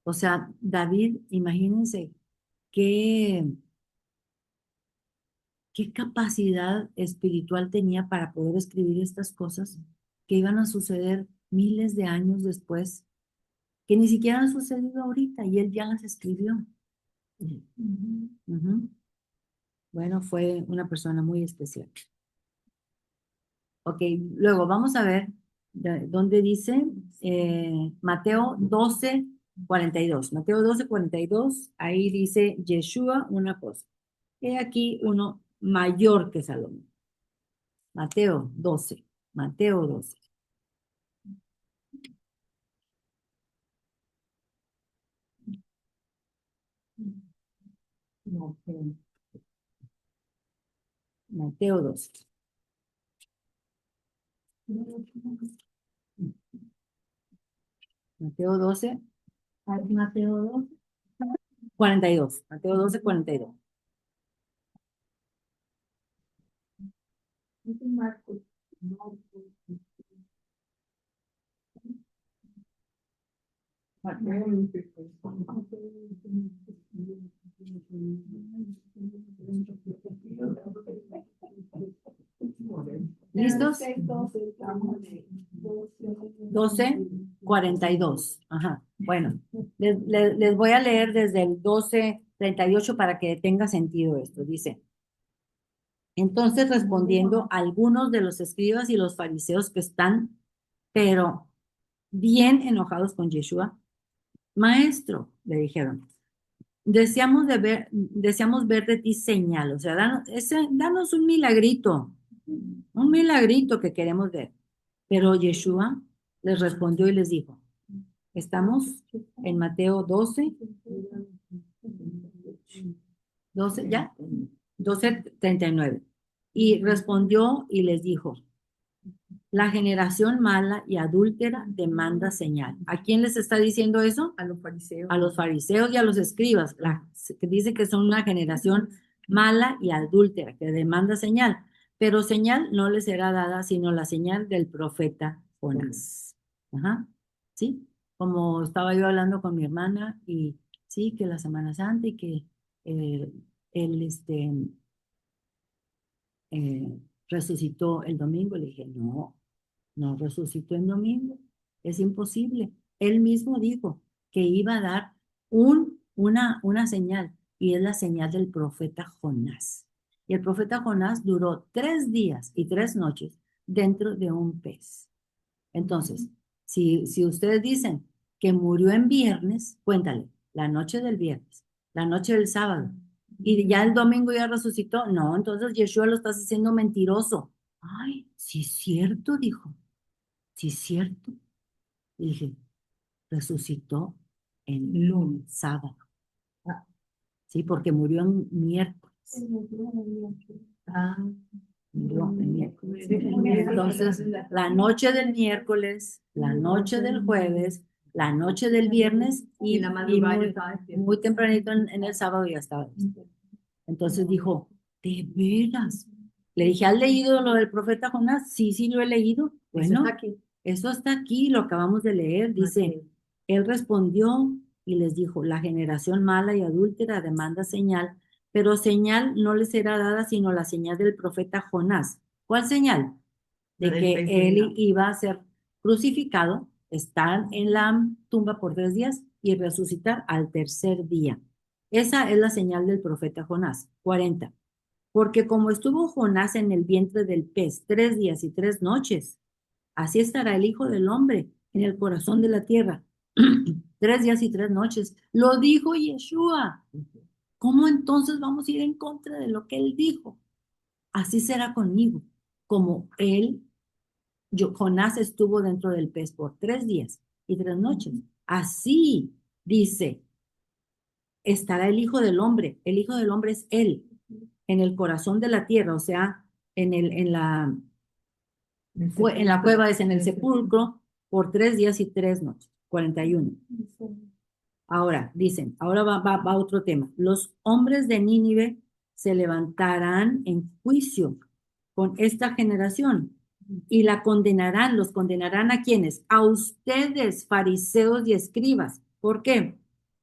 O sea, David, imagínense qué, qué capacidad espiritual tenía para poder escribir estas cosas que iban a suceder miles de años después, que ni siquiera han sucedido ahorita y él ya las escribió. Ujú. Bueno, fue una persona muy especial. Ok, luego vamos a ver ¿Dónde dice? Mateo 12:42. Mateo 12:42, ahí dice Yeshua una cosa. He aquí uno mayor que Salomón. Mateo 12. Mateo 12. No, Mateo 12. Mateo 12, Mateo 12. 42. Mateo 12, 42. Es un Marcos. ¿Listos? 12, 42. Ajá. Bueno, les voy a leer desde el 12:38 para que tenga sentido esto. Dice, entonces respondiendo algunos de los escribas y los fariseos que están, pero bien enojados con Yeshua, maestro, le dijeron, deseamos ver de ti señal, o sea, danos un milagrito que queremos ver. Pero Yeshua les respondió y les dijo, estamos en Mateo 12, ¿ya? 12:39. Y respondió y les dijo, la generación mala y adúltera demanda señal. ¿A quién les está diciendo eso? A los fariseos. A los fariseos y a los escribas, que dice que son una generación mala y adúltera, que demanda señal, pero señal no les será dada, sino la señal del profeta Jonás. Ajá, ¿sí? Como estaba yo hablando con mi hermana, y sí, que la Semana Santa y que eh, él resucitó el domingo. Le dije, no resucitó el domingo, es imposible. Él mismo dijo que iba a dar una señal, y es la señal del profeta Jonás. Y el profeta Jonás duró 3 días y 3 noches dentro de un pez. Entonces, si ustedes dicen que murió en viernes, cuéntale, la noche del viernes, la noche del sábado, y ya el domingo ya resucitó. No, entonces Yeshua lo estás haciendo mentiroso. Ay, sí es cierto, dijo. Sí es cierto. Y dije, resucitó en lunes, sábado. Sí, porque murió en miércoles. Ah, Murió en miércoles. Entonces, la noche del miércoles, la noche del jueves, la noche del viernes y la madrugada yo muy, estaba despierta. muy tempranito en el sábado ya estaba despierto. Entonces dijo, ¿de veras? Le dije, ¿has leído lo del profeta Jonás? Sí, sí, lo he leído. Eso Bueno, está aquí. eso está aquí, lo acabamos de leer. Dice, él respondió y les dijo, la generación mala y adúltera demanda señal, pero señal no les será dada sino la señal del profeta Jonás. ¿Cuál señal? La De del que pez él divino. iba a ser crucificado, estar en la tumba por 3 días y resucitar al tercer día. Esa es la señal del profeta Jonás. 40. Porque como estuvo Jonás en el vientre del pez 3 días y 3 noches, así estará el Hijo del Hombre en el corazón de la tierra. 3 días y 3 noches. Lo dijo Yeshua. ¿Cómo entonces vamos a ir en contra de lo que él dijo? Así será conmigo. Como Jonás estuvo dentro del pez por 3 días y 3 noches. Así dice, estará el Hijo del Hombre. El Hijo del Hombre es él, en el corazón de la tierra, o sea, en la cueva, es en el sepulcro, por 3 días y 3 noches. 41. Ahora, dicen, ahora va otro tema. Los hombres de Nínive se levantarán en juicio con esta generación y la condenarán. ¿Los condenarán a quiénes? A ustedes, fariseos y escribas. ¿Por qué?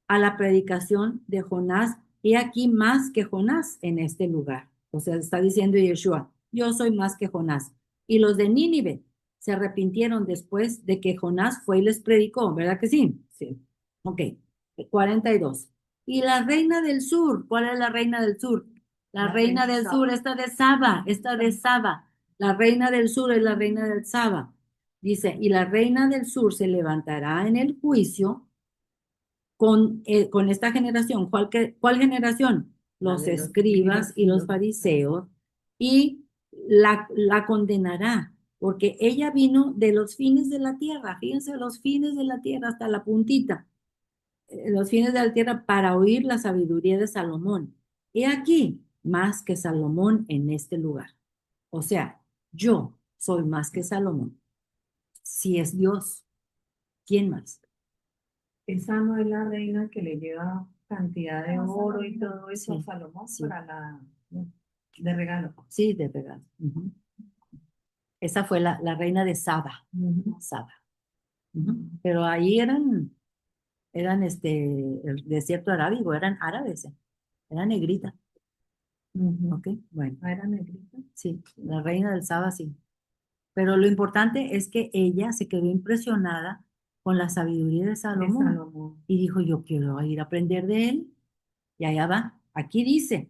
A la predicación de Jonás. Y aquí más que Jonás en este lugar. O sea, está diciendo Yeshua, yo soy más que Jonás. Y los de Nínive se arrepintieron después de que Jonás fue y les predicó, ¿verdad que sí? Sí. Ok. 42. Y la reina del sur, ¿cuál es la reina del sur? La reina del sur, esta de Saba. La reina del sur es la reina del Saba. Dice, y la reina del sur se levantará en el juicio con esta generación. ¿Cuál generación? Los de los escribas y los fariseos, y la condenará, porque ella vino de los fines de la tierra, fíjense, los fines de la tierra hasta la puntita, los fines de la tierra para oír la sabiduría de Salomón. He aquí, más que Salomón en este lugar. O sea, yo soy más que Salomón. Si es Dios, ¿quién más? Esa no es la reina que le lleva cantidad de oro y todo eso Sí, a Salomón sí. para de regalo. Sí, de verdad. Ujú. Esa fue la reina de Saba. Saba. Ujú. Pero ahí eran el desierto arábigo, eran árabes, eran negritas. ¿Ok? Bueno, Ah, era negrita. sí, la reina del Saba, sí. Pero lo importante es que ella se quedó impresionada con la sabiduría de De Salomón Salomón. y dijo, yo quiero ir a aprender de él. Y allá va. Aquí dice,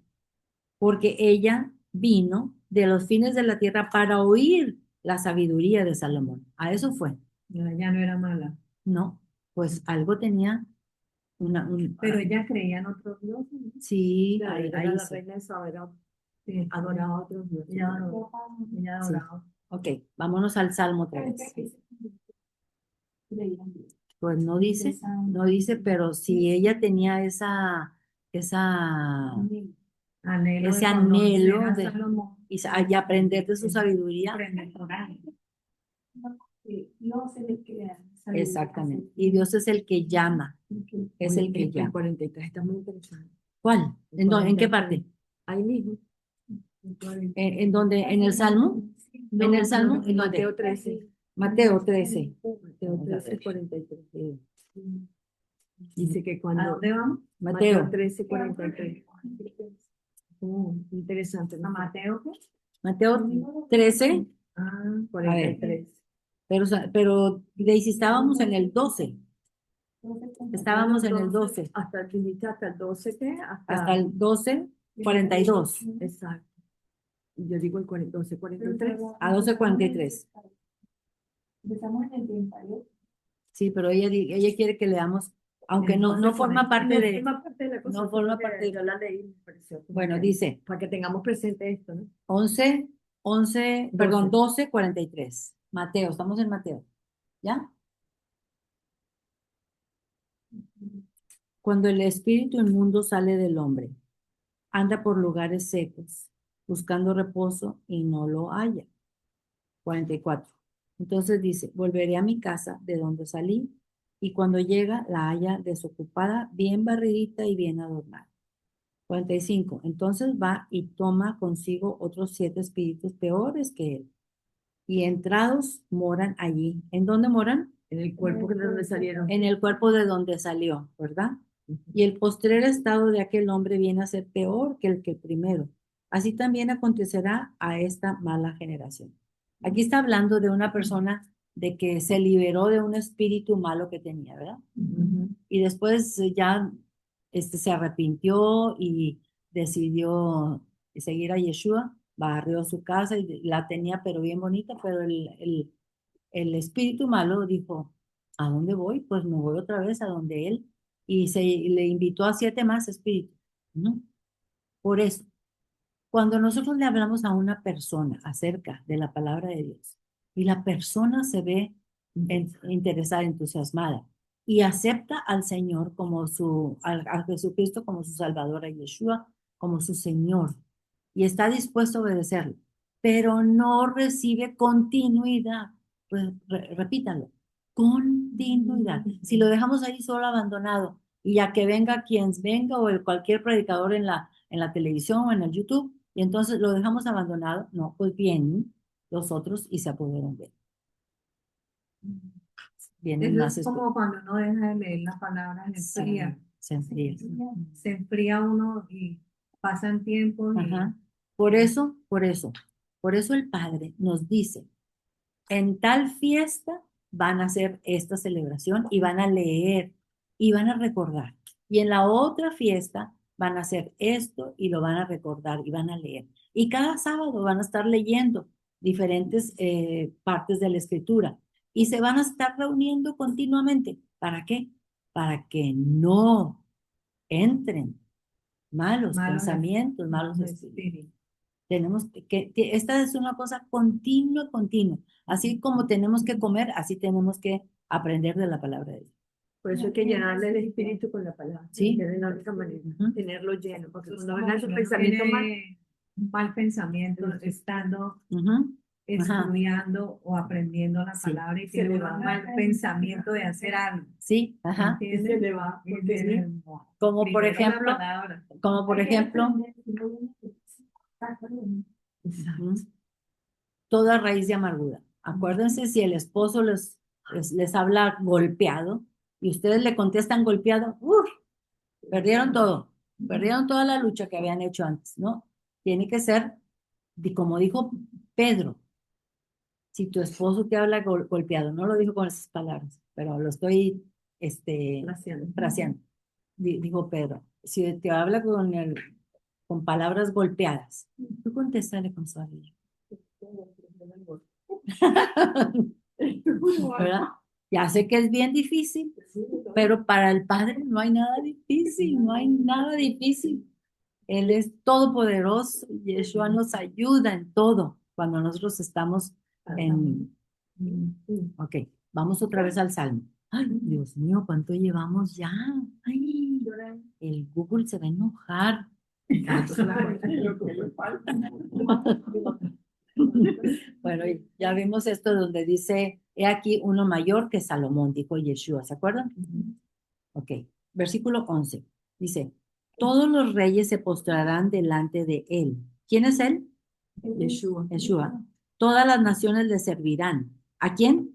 porque ella vino de los fines de la tierra para oír la sabiduría de Salomón. A eso fue. Ya no era mala. No, pues algo tenía Pero ella creía en otros dioses, ¿no? sí, Claro, ahí, era ahí la sí. reina de Saba, Sí, adoraba a otros dioses. ella Sí. adoraba. Ok, vámonos al Salmo otra vez. Pues no dice, pero si ella tenía esa, Anhelo ese de conocer anhelo a de Salomón. y aprender de su sabiduría, Aprender por ahí. Dios es el que le da sabiduría. exactamente. Y Dios es el que llama, es el que El llama. 43 está muy interesante. ¿Cuál? ¿En qué parte? Ahí mismo. ¿En dónde? ¿En el Salmo? ¿En el Salmo? ¿En dónde? Mateo 13. Mateo 13. Mateo Vamos a 13, ver. 43. Dice que ¿A cuando. dónde vamos? Mateo Mateo. 13, 43. Interesante. ¿A ¿No? Mateo qué? Mateo 13. Ah, A ver, 43. pero Daisy, estábamos en el 12. Estábamos en el 12. Hasta el 12, ¿qué? Hasta el 12, 42. Exacto. Y yo digo el 12, 43. A 12:43. Empezamos en el 38. Sí, pero ella quiere que leamos, aunque no forma parte de, no forma parte Yo de, la leí, me pareció como bueno, que- dice para que tengamos presente esto, ¿no? 11, perdón, 12:43. Mateo, estamos en Mateo. ¿Ya? Cuando el espíritu inmundo sale del hombre, anda por lugares secos, buscando reposo y no lo halla. 44. Entonces dice, volveré a mi casa de donde salí, y cuando llega la halla desocupada, bien barridita y bien adornada. 45. Entonces va y toma consigo otros 7 espíritus peores que él, y entrados moran allí. ¿En dónde moran? En el cuerpo que de donde salieron. En el cuerpo de donde salió, ¿verdad? Y el postrer estado de aquel hombre viene a ser peor que el primero. Así también acontecerá a esta mala generación. Aquí está hablando de una persona de que se liberó de un espíritu malo que tenía, ¿verdad? Y después ya se arrepintió y decidió seguir a Yeshua, barrió su casa y la tenía pero bien bonita, pero el espíritu malo dijo, ¿a dónde voy? Pues me voy otra vez a donde él. Y le invitó a 7 más espíritus, ¿no? Por eso, cuando nosotros le hablamos a una persona acerca de la palabra de Dios y la persona se ve interesada, entusiasmada y acepta al Señor como a Jesucristo como su Salvador, a Yeshua como su Señor y está dispuesto a obedecerlo, pero no recibe continuidad, pues repítalo, continuidad. Si lo dejamos ahí solo abandonado y ya que venga quien venga o cualquier predicador en la televisión o en el YouTube, y entonces lo dejamos abandonado, no, pues vienen los otros y se apoderan de él. Vienen Eso más es como cuando uno deja de leer la palabra, se enfría. se enfría. Se enfría uno y pasan tiempos y Ajá. Por eso el Padre nos dice, en tal fiesta van a hacer esta celebración y van a leer y van a recordar. Y en la otra fiesta van a hacer esto y lo van a recordar y van a leer. Y cada sábado van a estar leyendo diferentes partes de la escritura. y se van a estar reuniendo continuamente. ¿Para qué? Para que no entren malos pensamientos, malos espíritus. Tenemos esta es una cosa continua, continua. Así como tenemos que comer, así tenemos que aprender de la palabra de Dios. Por eso hay que llenarle el espíritu con la palabra. Sí. Que de la única manera, Ujú. tenerlo lleno. Porque Entonces, cuando como venga ese uno pensamiento mal, tiene un mal pensamiento, estando Ujú. Ajá. estudiando o aprendiendo la Sí. palabra y Se tiene le un va. mal pensamiento de hacer algo. Sí, ajá. y se ¿Entiendes? le va. Y Porque dice, sí, no, Como por primero la ejemplo, palabra. como por ejemplo, exacto. toda raíz de amargura. Acuérdense si el esposo les habla golpeado y ustedes le contestan golpeado, ¡uf! Perdieron todo, perdieron toda la lucha que habían hecho antes, ¿no? Tiene que ser, como dijo Pedro, si tu esposo te habla golpeado, no lo dijo con esas palabras, pero lo estoy, fraseando. Dijo Pedro, si te habla con palabras golpeadas, tú contéstale con suavidad. ¿Verdad? Ya sé que es bien difícil, pero para el Padre no hay nada difícil, no hay nada difícil. Él es todopoderoso, Yeshua nos ayuda en todo cuando nosotros estamos en... Ok, vamos otra vez al Salmo. Ay, Dios mío, ¿cuánto llevamos ya? Ay, el Google se va a enojar. Bueno, ya vimos esto donde dice, he aquí uno mayor que Salomón, dijo Yeshua, ¿se acuerdan? Ok, versículo 11, dice, todos los reyes se postrarán delante de él. ¿Quién es él? Yeshua. Yeshua. Todas las naciones le servirán. ¿A quién?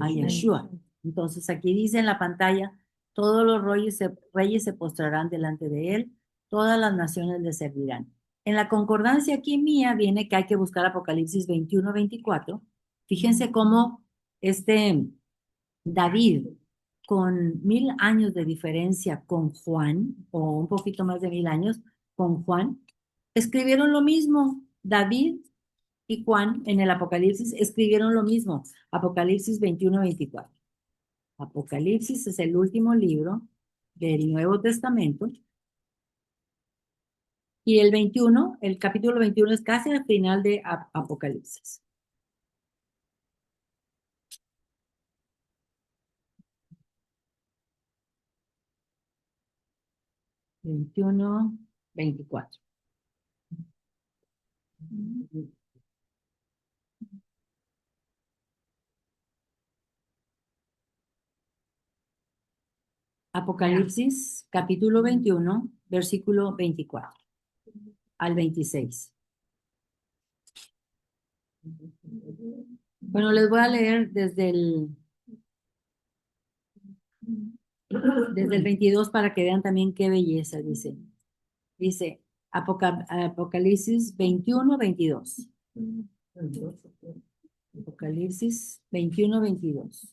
A Yeshua. Entonces aquí dice en la pantalla, todos los reyes se postrarán delante de él, todas las naciones le servirán. En la concordancia aquí mía viene que hay que buscar Apocalipsis 21-24. Fíjense cómo David, con 1000 años de diferencia con Juan, o un poquito más de 1000 años con Juan, escribieron lo mismo. David y Juan en el Apocalipsis escribieron lo mismo. Apocalipsis 21-24. Apocalipsis es el último libro del Nuevo Testamento. Y el capítulo 21 es casi al final de Apocalipsis. Veintiuno, 24. Apocalipsis, capítulo 21, versículo 24 al 26. Bueno, les voy a leer desde el 22 para que vean también qué belleza dice. Dice Apocalipsis 21-22. Apocalipsis 21-22.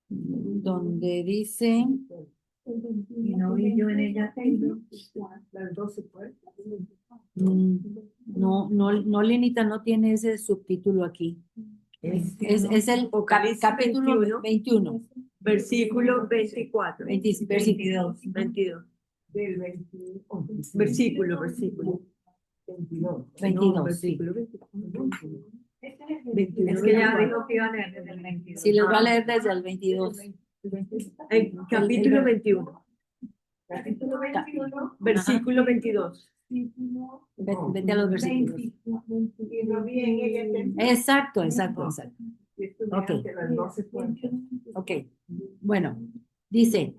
Donde dice, Y no vi yo en ella las 12 puertas. no, Lenita, no tiene ese subtítulo aquí. Es el Apocalipsis capítulo 21. Versículo 24. 22. 22. Del 21. Versículo. 22, No, sí. versículo 24. Es que ya dijo que iba a leer desde el 22. Sí, les voy a leer desde el 22. Capítulo 21. Capítulo 21. Versículo 22. Vete a los versículos. Y no vi en ella Exacto. Ok. las 12 puertas. Ok. Bueno, dice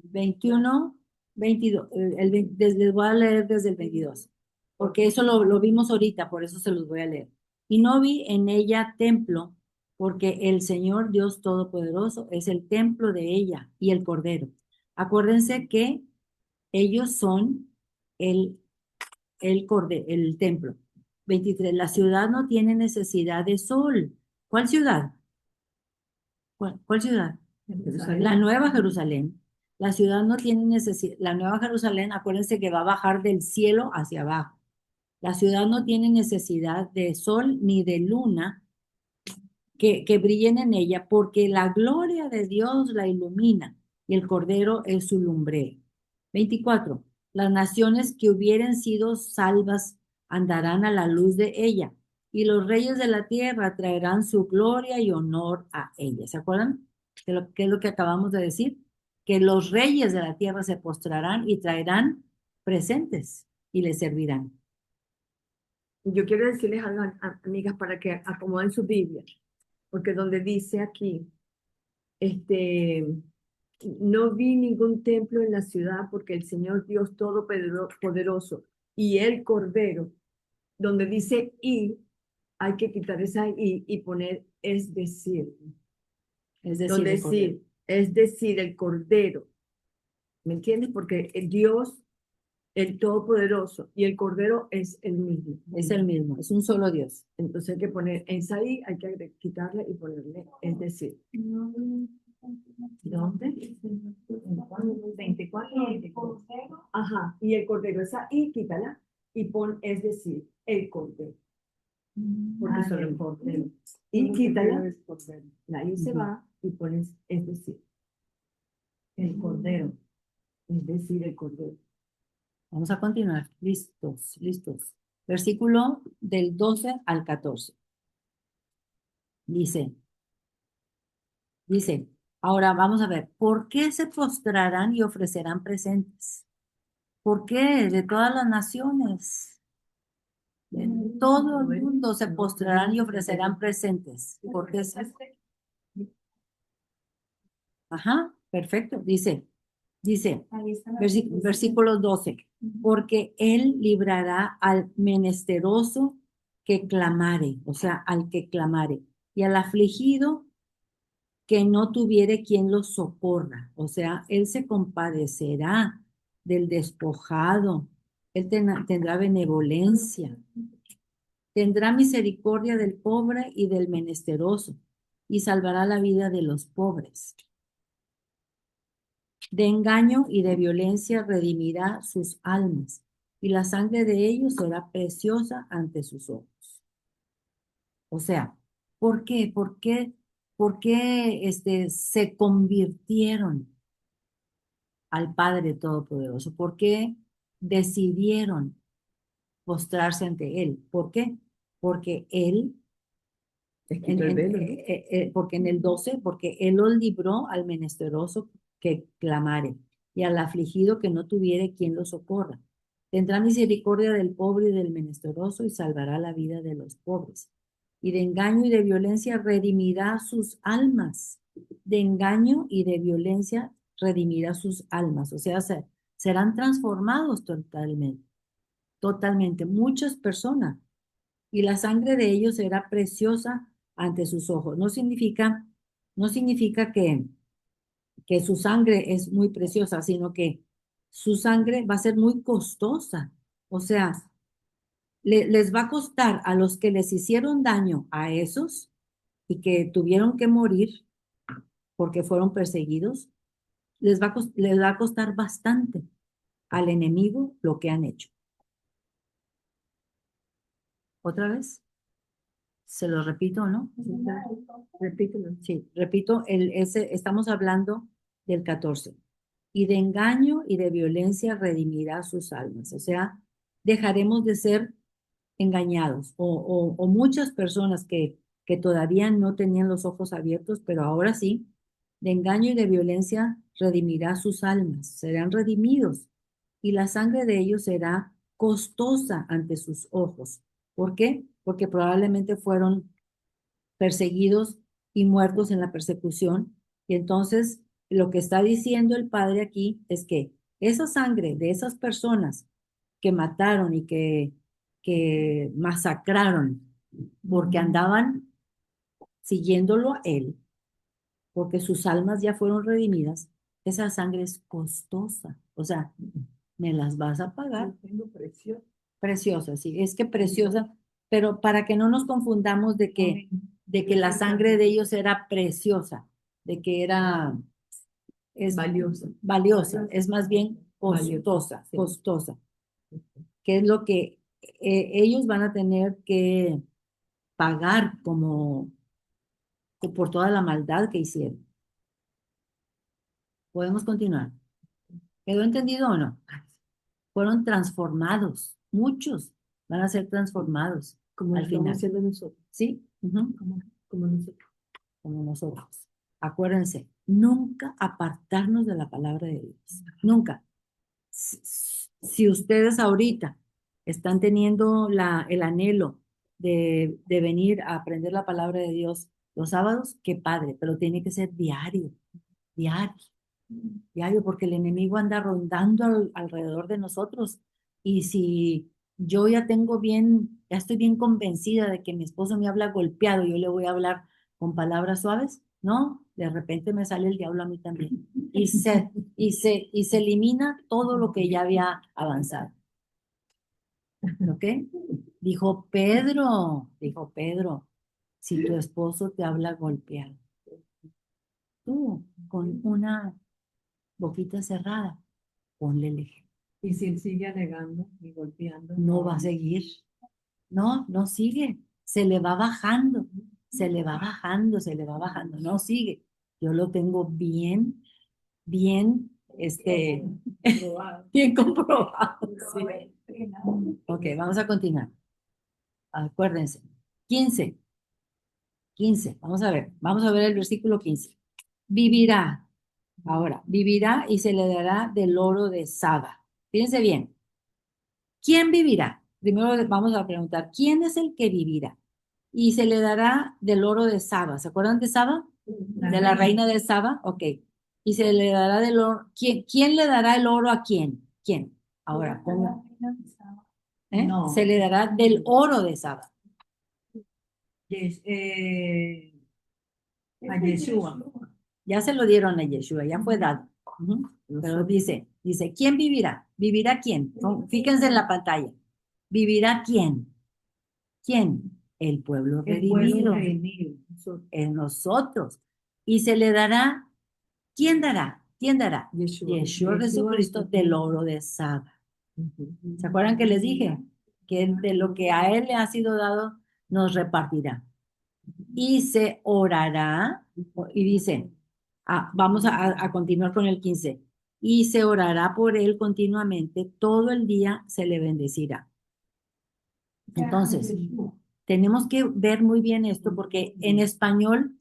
21, 22. Les voy a leer desde el 22. Porque eso lo vimos ahorita, por eso se los voy a leer. Y no vi en ella templo, porque el Señor Dios Todopoderoso es el templo de ella y el Cordero. Acuérdense que ellos son el templo. 23. La ciudad no tiene necesidad de sol. ¿Cuál ciudad? ¿Cuál ciudad? La Nueva Jerusalén. La ciudad no tiene necesidad. La Nueva Jerusalén, acuérdense que va a bajar del cielo hacia abajo. La ciudad no tiene necesidad de sol ni de luna que brillen en ella, porque la gloria de Dios la ilumina y el Cordero es su lumbrera. 24. Las naciones que hubieren sido salvas andarán a la luz de ella, y los reyes de la tierra traerán su gloria y honor a ella. ¿Se acuerdan de qué es lo que acabamos de decir? Que los reyes de la tierra se postrarán y traerán presentes y le servirán. Yo quiero decirles algo, amigas, para que acomoden su Biblia, porque donde dice aquí, no vi ningún templo en la ciudad porque el Señor Dios Todopoderoso y el Cordero, donde dice y, hay que quitar esa y poner es decir, Es decir, donde el Cordero. decir, es decir, el Cordero, ¿me entiendes? Porque el Dios, el Todopoderoso y el Cordero es el mismo. Es el mismo, es un solo Dios. Entonces hay que poner esa I, hay que quitarle y ponerle, es decir, ¿dónde? 24 y 24. Ajá, y el Cordero, esa I, quítala y pon, es decir, el Cordero. Porque solo el Cordero. Y quítala, la I se va y pones, es decir, El Cordero. es decir, el Cordero. Vamos a continuar. Listos, listos. Versículo del 12 al 14. Dice, ahora vamos a ver, ¿por qué se postrarán y ofrecerán presentes? ¿Por qué? De todas las naciones. De todo el mundo se postrarán y ofrecerán presentes. ¿Por qué? Ajá, perfecto. Dice, versículo 12, porque él librará al menesteroso que clamare, o sea, al que clamare, y al afligido que no tuviere quien lo socorra, o sea, él se compadecerá del despojado, él tendrá benevolencia, tendrá misericordia del pobre y del menesteroso, y salvará la vida de los pobres. De engaño y de violencia redimirá sus almas, y la sangre de ellos será preciosa ante sus ojos. O sea, ¿por qué? ¿Por qué se convirtieron al Padre Todopoderoso? ¿Por qué decidieron postrarse ante Él? ¿Por qué? Porque Él, porque en el 12, porque Él los libró al menesteroso que clamare y al afligido que no tuviere quien lo socorra. Tendrá misericordia del pobre y del menesteroso y salvará la vida de los pobres. Y de engaño y de violencia redimirá sus almas. De engaño y de violencia redimirá sus almas. O sea, serán transformados totalmente. Totalmente. Muchas personas. Y la sangre de ellos será preciosa ante sus ojos. No significa que su sangre es muy preciosa, sino que su sangre va a ser muy costosa. O sea, les va a costar a los que les hicieron daño a esos y que tuvieron que morir porque fueron perseguidos, les va a costar bastante al enemigo lo que han hecho. ¿Otra vez? ¿Se lo repito, no? Repítelo. Sí, repito, estamos hablando del 14. Y de engaño y de violencia redimirá sus almas. O sea, dejaremos de ser engañados o muchas personas que todavía no tenían los ojos abiertos, pero ahora sí, de engaño y de violencia redimirá sus almas, serán redimidos y la sangre de ellos será costosa ante sus ojos. ¿Por qué? Porque probablemente fueron perseguidos y muertos en la persecución. Y entonces lo que está diciendo el Padre aquí es que esa sangre de esas personas que mataron y que masacraron porque andaban siguiéndolo a él, porque sus almas ya fueron redimidas, esa sangre es costosa. O sea, me las vas a pagar. Preciosa, sí, es que preciosa, pero para que no nos confundamos de que la sangre de ellos era preciosa, de que es valiosa, es más bien costosa, sí. costosa, que es lo que ellos van a tener que pagar por toda la maldad que hicieron. Podemos continuar. ¿Quedó entendido o no? Fueron transformados. Muchos van a ser transformados Como al lo estamos final. haciendo nosotros. ¿Sí? Ujú. Como nosotros. Como nosotros. Acuérdense, nunca apartarnos de la palabra de Dios. Nunca. Si ustedes ahorita están teniendo el anhelo de venir a aprender la palabra de Dios los sábados, qué padre, pero tiene que ser diario, diario, diario, porque el enemigo anda rondando alrededor de nosotros. Y si yo ya estoy bien convencida de que mi esposo me habla golpeado, yo le voy a hablar con palabras suaves, ¿no? De repente me sale el diablo a mí también. Y se elimina todo lo que ya había avanzado. ¿Ok? Dijo Pedro, si tu esposo te habla golpeado, tú con una boquita cerrada, ponle el ejemplo. Y si él sigue alegando y golpeando, No va a seguir. No, no sigue. Se le va bajando, se le va bajando, se le va bajando. No sigue. Yo lo tengo bien, bien, bien comprobado. Sí. Ok, vamos a continuar. Acuérdense. 15. Vamos a ver el versículo 15. Vivirá. Ahora, vivirá y se le dará del oro de Saba. Fíjense bien. ¿Quién vivirá? Primero vamos a preguntar, ¿quién es el que vivirá? Y se le dará del oro de Saba. ¿Se acuerdan de Saba? De la reina de Saba. Ok. Y se le dará del oro. ¿Quién le dará el oro a quién? ¿Quién? Ahora, ¿cómo? No. Se le dará del oro de Saba. A Yeshua. Ya se lo dieron a Yeshua, ya fue dado. Ujú. Pero dice, ¿quién vivirá? ¿Vivirá quién? Fíjense en la pantalla. ¿Vivirá quién? ¿Quién? El pueblo El pueblo redimido. redimido. En nosotros. Y se le dará, ¿quién dará? ¿Quién dará? Yeshua Jesucristo del oro de Saba. ¿Se acuerdan que les dije? Que de lo que a él le ha sido dado, nos repartirá. Y se orará, y dice, vamos a continuar con el 15, y se orará por él continuamente, todo el día se le bendecirá. Entonces, tenemos que ver muy bien esto porque en español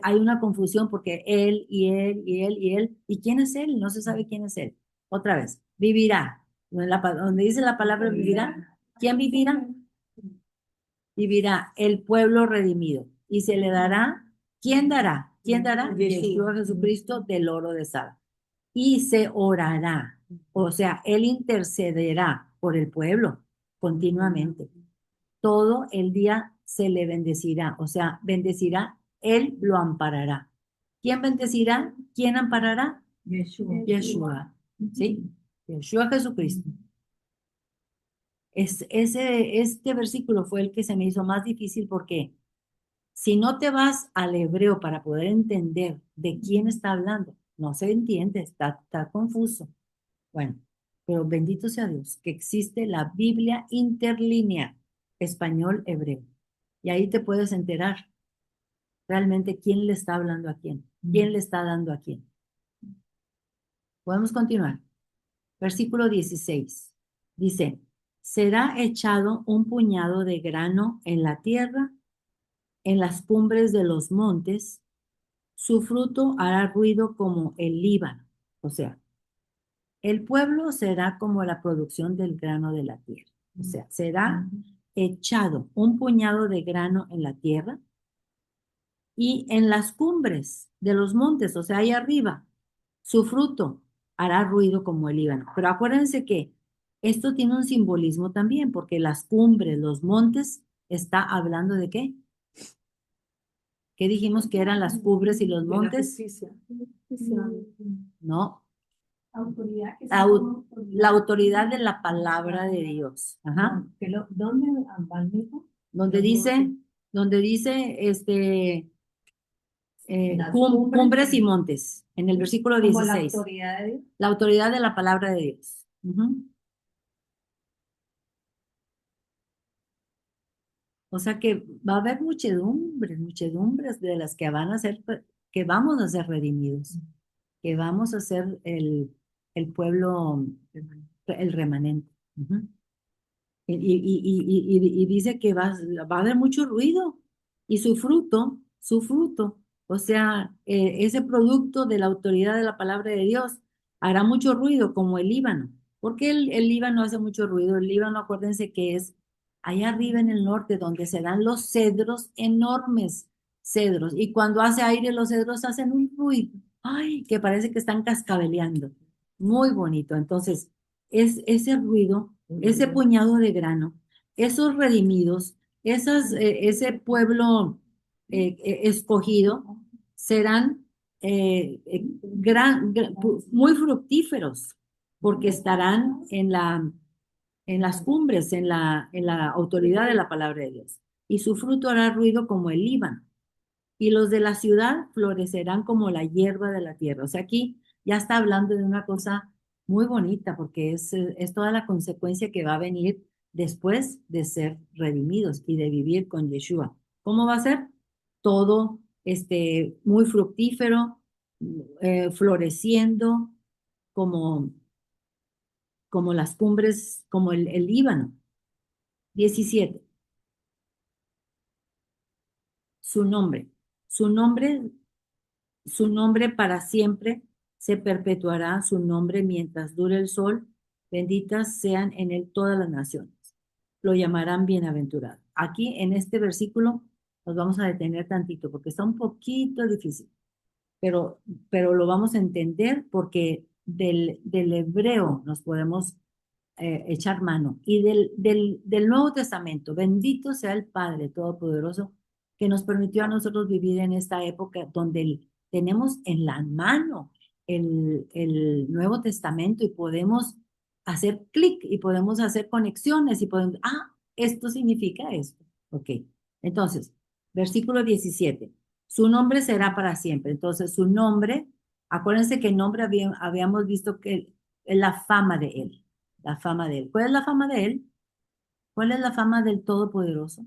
hay una confusión porque él y él y él y él. ¿Y quién es él? No se sabe quién es él. Otra vez, vivirá. Donde dice la palabra vivirá, ¿quién vivirá? Vivirá el pueblo redimido. Y se le dará, ¿quién dará? ¿Quién dará? Yeshua Jesucristo del oro de Saba. Y se orará. O sea, él intercederá por el pueblo continuamente. Todo el día se le bendecirá, o sea, bendecirá, él lo amparará. ¿Quién bendecirá? ¿Quién amparará? Yeshua. Yeshua, ¿sí? Yeshua Jesucristo. Este versículo fue el que se me hizo más difícil porque si no te vas al hebreo para poder entender de quién está hablando, no se entiende, está confuso. Bueno, pero bendito sea Dios que existe la Biblia interlínea español-hebreo. Y ahí te puedes enterar realmente quién le está hablando a quién le está dando a quién. Podemos continuar. Versículo 16. Dice, será echado un puñado de grano en la tierra, en las cumbres de los montes, su fruto hará ruido como el Líbano. O sea, el pueblo será como la producción del grano de la tierra. O sea, será echado un puñado de grano en la tierra y en las cumbres de los montes, o sea, ahí arriba, su fruto hará ruido como el Líbano. Pero acuérdense que esto tiene un simbolismo también, porque las cumbres, los montes, está hablando de qué? ¿Qué dijimos que eran las cumbres y los montes? No, Autoridad que la autoridad de la palabra de Dios. Ajá. ¿Dónde van, mijo? Donde dice, Las cumbres y montes, en el versículo Como la 16. autoridad de Dios. La autoridad de la palabra de Dios. Ujú. O sea que va a haber muchedumbres de las que van a ser, que vamos a ser redimidos, que vamos a ser el pueblo, el remanente. Ujú. Y dice que va a haber mucho ruido y su fruto, o sea, ese producto de la autoridad de la palabra de Dios hará mucho ruido como el Líbano. ¿Por qué el Líbano hace mucho ruido? El Líbano, acuérdense que es allá arriba en el norte donde se dan los cedros, enormes cedros. Y cuando hace aire los cedros hacen un ruido, ay, que parece que están cascabeleando. Muy bonito. Entonces, es ese ruido, ese puñado de grano, esos redimidos, ese pueblo escogido, serán muy fructíferos, porque estarán en las cumbres, en la autoridad de la palabra de Dios. Y su fruto hará ruido como el Líbano. Y los de la ciudad florecerán como la hierba de la tierra. O sea, aquí ya está hablando de una cosa muy bonita, porque es toda la consecuencia que va a venir después de ser redimidos y de vivir con Yeshua. ¿Cómo va a ser? Todo muy fructífero, floreciendo como, como las cumbres, como el Líbano. 17. Su nombre. Su nombre Su nombre para siempre se perpetuará, su nombre mientras dure el sol. Benditas sean en él todas las naciones. Lo llamarán bienaventurado. Aquí en este versículo nos vamos a detener tantito porque está un poquito difícil, pero, pero lo vamos a entender porque del hebreo nos podemos echar mano. Y del Nuevo Testamento, bendito sea el Padre Todopoderoso que nos permitió a nosotros vivir en esta época donde tenemos en la mano el Nuevo Testamento y podemos hacer clic y podemos hacer conexiones y podemos, esto significa esto. Ok, entonces, versículo 17. Su nombre será para siempre. Entonces, su nombre, acuérdense que el nombre habíamos visto que es la fama de él. La fama de él. ¿Cuál es la fama de él? ¿Cuál es la fama del Todopoderoso?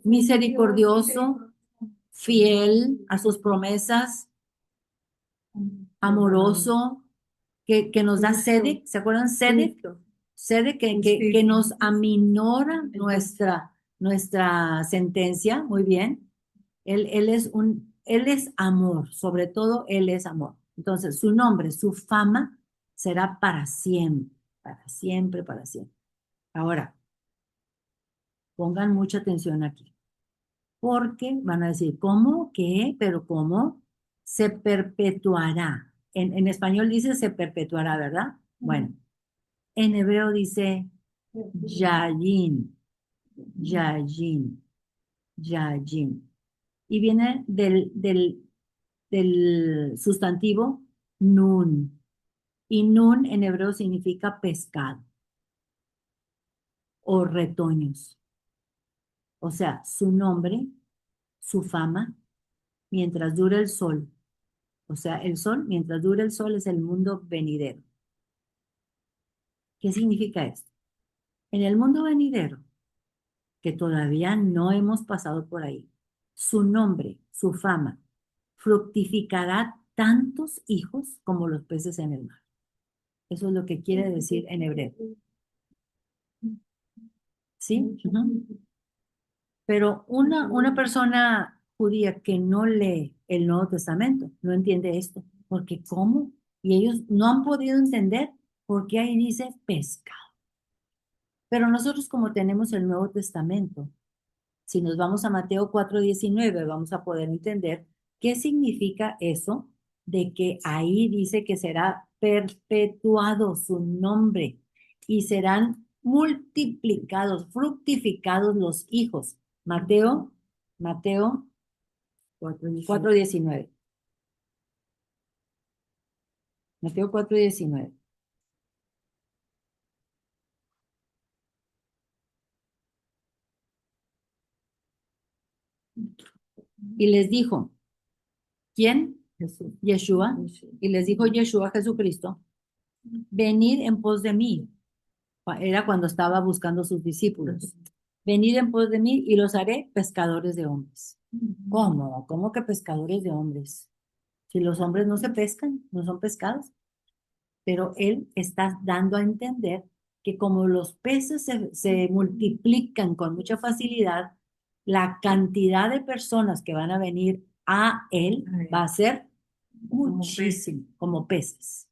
Misericordioso, fiel a sus promesas, amoroso, que nos da sede. ¿Se acuerdan? Sede. Sede que nos aminora nuestra sentencia. Muy bien. Él es amor, sobre todo Él es amor. Entonces, su nombre, su fama será para siempre, para siempre, para siempre. Ahora, pongan mucha atención aquí, porque van a decir, ¿cómo? ¿Qué? ¿Pero cómo? Se perpetuará. En español dice se perpetuará, ¿verdad? Bueno, en hebreo dice Yayin, Yayin, Yayin. Y viene del sustantivo nun. Y nun en hebreo significa pescado o retoños. O sea, su nombre, su fama, mientras dure el sol. O sea, el sol, mientras dure el sol, es el mundo venidero. ¿Qué significa esto? En el mundo venidero, que todavía no hemos pasado por ahí, su nombre, su fama, fructificará tantos hijos como los peces en el mar. Eso es lo que quiere decir en hebreo. ¿Sí? Pero una persona judía que no lee el Nuevo Testamento no entiende esto. Porque ¿cómo? Y ellos no han podido entender por qué ahí dice pescado. Pero nosotros como tenemos el Nuevo Testamento, si nos vamos a Mateo 4:19, vamos a poder entender qué significa eso de que ahí dice que será perpetuado su nombre y serán multiplicados, fructificados los hijos. Mateo 4:19. Mateo 4:19. Y les dijo, ¿quién? Jesús. Yeshua. Y les dijo Yeshua, Jesucristo, venid en pos de mí. Era cuando estaba buscando sus discípulos. Venid en pos de mí y los haré pescadores de hombres. ¿Cómo? ¿Cómo que pescadores de hombres? Si los hombres no se pescan, no son pescados. Pero él está dando a entender que como los peces se multiplican con mucha facilidad, la cantidad de personas que van a venir a él va a ser muchísimo, como peces.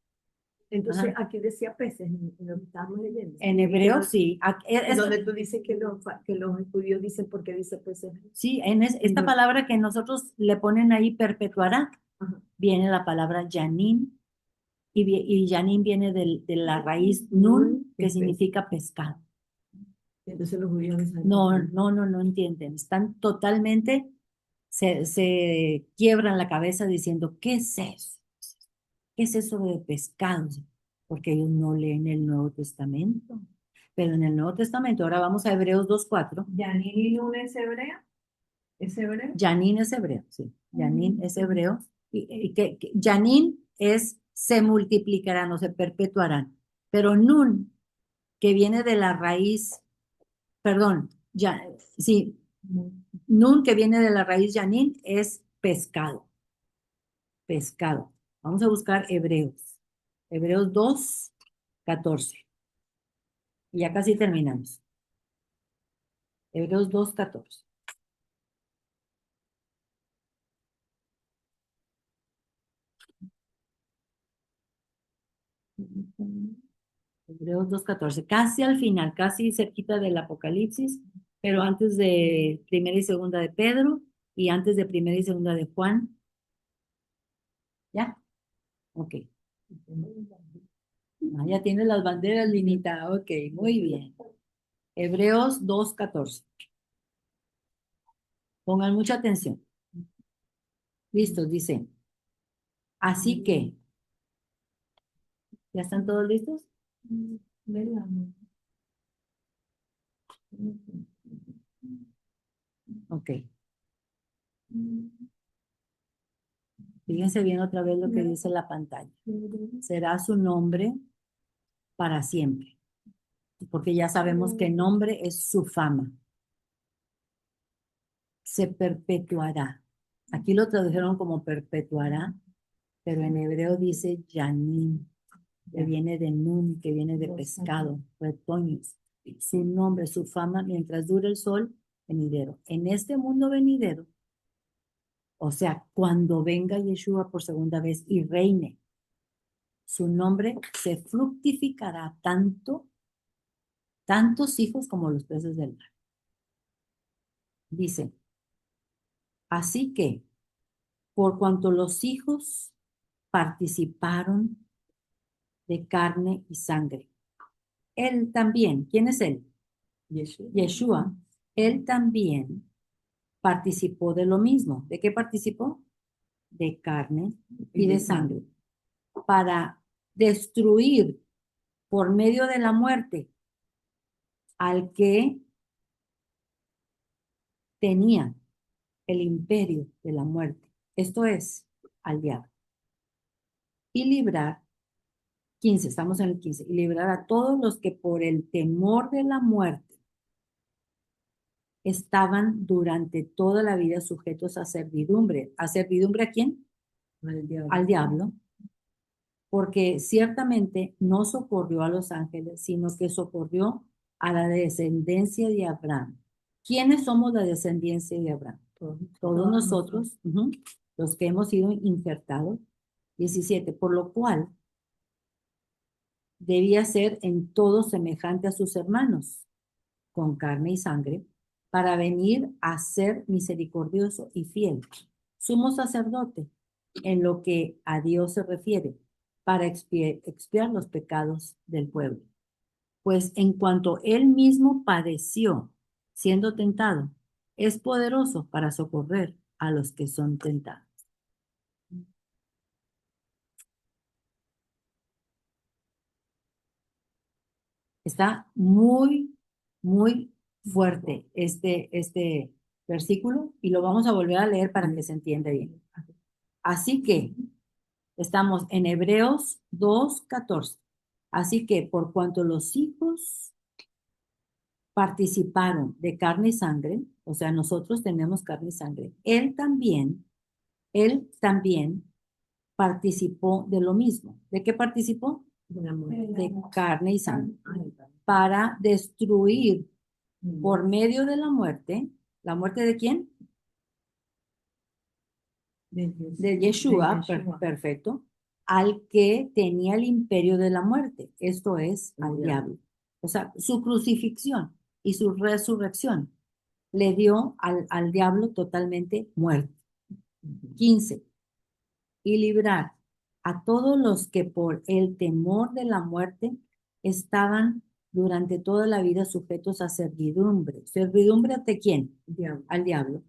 Entonces, Ajá. aquí decía peces en lo que estábamos leyendo. En hebreo sí. En donde tú dices que los judíos dicen por qué dice peces. Sí, esta Ujú. palabra que nosotros le ponen ahí, perpetuará, Ajá. viene la palabra yanin, y yanin viene de la raíz nun, que significa pescado. Entonces los judíos no saben No, por qué. no entienden. Están totalmente, se quiebran la cabeza diciendo, ¿qué es eso? ¿Qué es eso de pescados? Porque ellos no leen el Nuevo Testamento. Pero en el Nuevo Testamento, ahora vamos a Hebreos 2:4. ¿Yanini Luna es hebrea? ¿Es hebreo? Yanin es hebreo, sí. Yanin es hebreo. Y que Yanin es se multiplicarán o se perpetuarán. Pero Nun, que viene de la raíz, perdón, ya, sí, Nun, que viene de la raíz Yanin, es pescado. Pescado. Vamos a buscar Hebreos. Hebreos 2:14. Y ya casi terminamos. Hebreos 2:14. Hebreos 2:14. Casi al final, casi cerquita del Apocalipsis, pero antes de primera y segunda de Pedro y antes de primera y segunda de Juan. ¿Ya? Ok. Ah, ya tienes las banderas, Linita. Ok, muy bien. Hebreos 2:14. Pongan mucha atención. Listos, dice. Así que, ¿ya están todos listos? Ok. Fíjense bien otra vez lo que dice la pantalla. Será su nombre para siempre. Porque ya sabemos que nombre es su fama. Se perpetuará. Aquí lo tradujeron como perpetuará, pero en hebreo dice yanim, que viene de nun, que viene de pescado, retoños. Su nombre, su fama, mientras dure el sol venidero. En este mundo venidero, o sea, cuando venga Yeshua por segunda vez y reine, su nombre se fructificará tantos hijos como los peces del mar. Dice, así que, por cuanto los hijos participaron de carne y sangre, él también, ¿quién es él? Yeshua, él también participó de lo mismo. ¿De qué participó? De carne y de sangre, para destruir por medio de la muerte al que tenía el imperio de la muerte, esto es, al diablo. Y librar, 15, estamos en el 15, y librar a todos los que por el temor de la muerte estaban durante toda la vida sujetos a servidumbre. ¿A servidumbre a quién? Al diablo. Porque ciertamente no socorrió a los ángeles, sino que socorrió a la descendencia de Abraham. ¿Quiénes somos la descendencia de Abraham? Todos nosotros, los que hemos sido injertados. 17, por lo cual debía ser en todo semejante a sus hermanos, con carne y sangre, para venir a ser misericordioso y fiel, sumo sacerdote, en lo que a Dios se refiere, para expiar los pecados del pueblo. Pues en cuanto él mismo padeció, siendo tentado, es poderoso para socorrer a los que son tentados. Está muy, muy fuerte este versículo y lo vamos a volver a leer para que se entienda bien. Así que estamos en Hebreos 2:14. Así que por cuanto los hijos participaron de carne y sangre, o sea, nosotros tenemos carne y sangre, él también participó de lo mismo. ¿De qué participó? De la muerte. De carne y sangre, Ay, para destruir por medio de ¿la muerte de quién? De Yeshua, perfecto, al que tenía el imperio de la muerte, esto es, al diablo. O sea, su crucifixión y su resurrección le dio al diablo totalmente muerto. 15. Y librar a todos los que por el temor de la muerte estaban durante toda la vida sujetos a servidumbre. ¿Servidumbre ante quién? Diablo. Al diablo.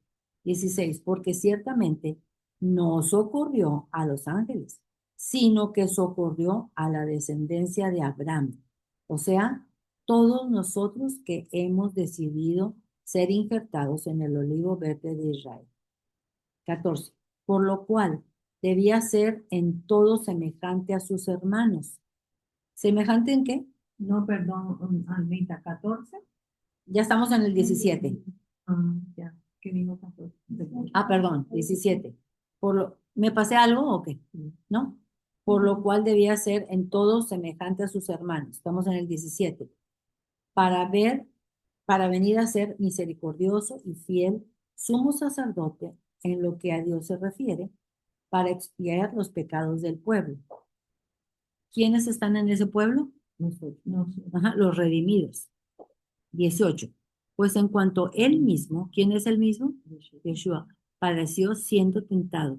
16. Porque ciertamente no socorrió a los ángeles, sino que socorrió a la descendencia de Abraham. O sea, todos nosotros que hemos decidido ser injertados en el olivo verde de Israel. 14. Por lo cual debía ser en todo semejante a sus hermanos. ¿Semejante en qué? No, perdón, Almita, 14. Ya estamos en el 17. Ya, que digo 14. Ah, perdón, 17. ¿Me pasé algo o qué? ¿No? Por lo cual debía ser en todo semejante a sus hermanos. Estamos en el 17. Para venir a ser misericordioso y fiel, sumo sacerdote en lo que a Dios se refiere, para expiar los pecados del pueblo. ¿Quiénes están en ese pueblo? Nosotros. Ajá, los redimidos. 18. Pues en cuanto él mismo, ¿quién es el mismo? Yeshua, padeció siendo tentado.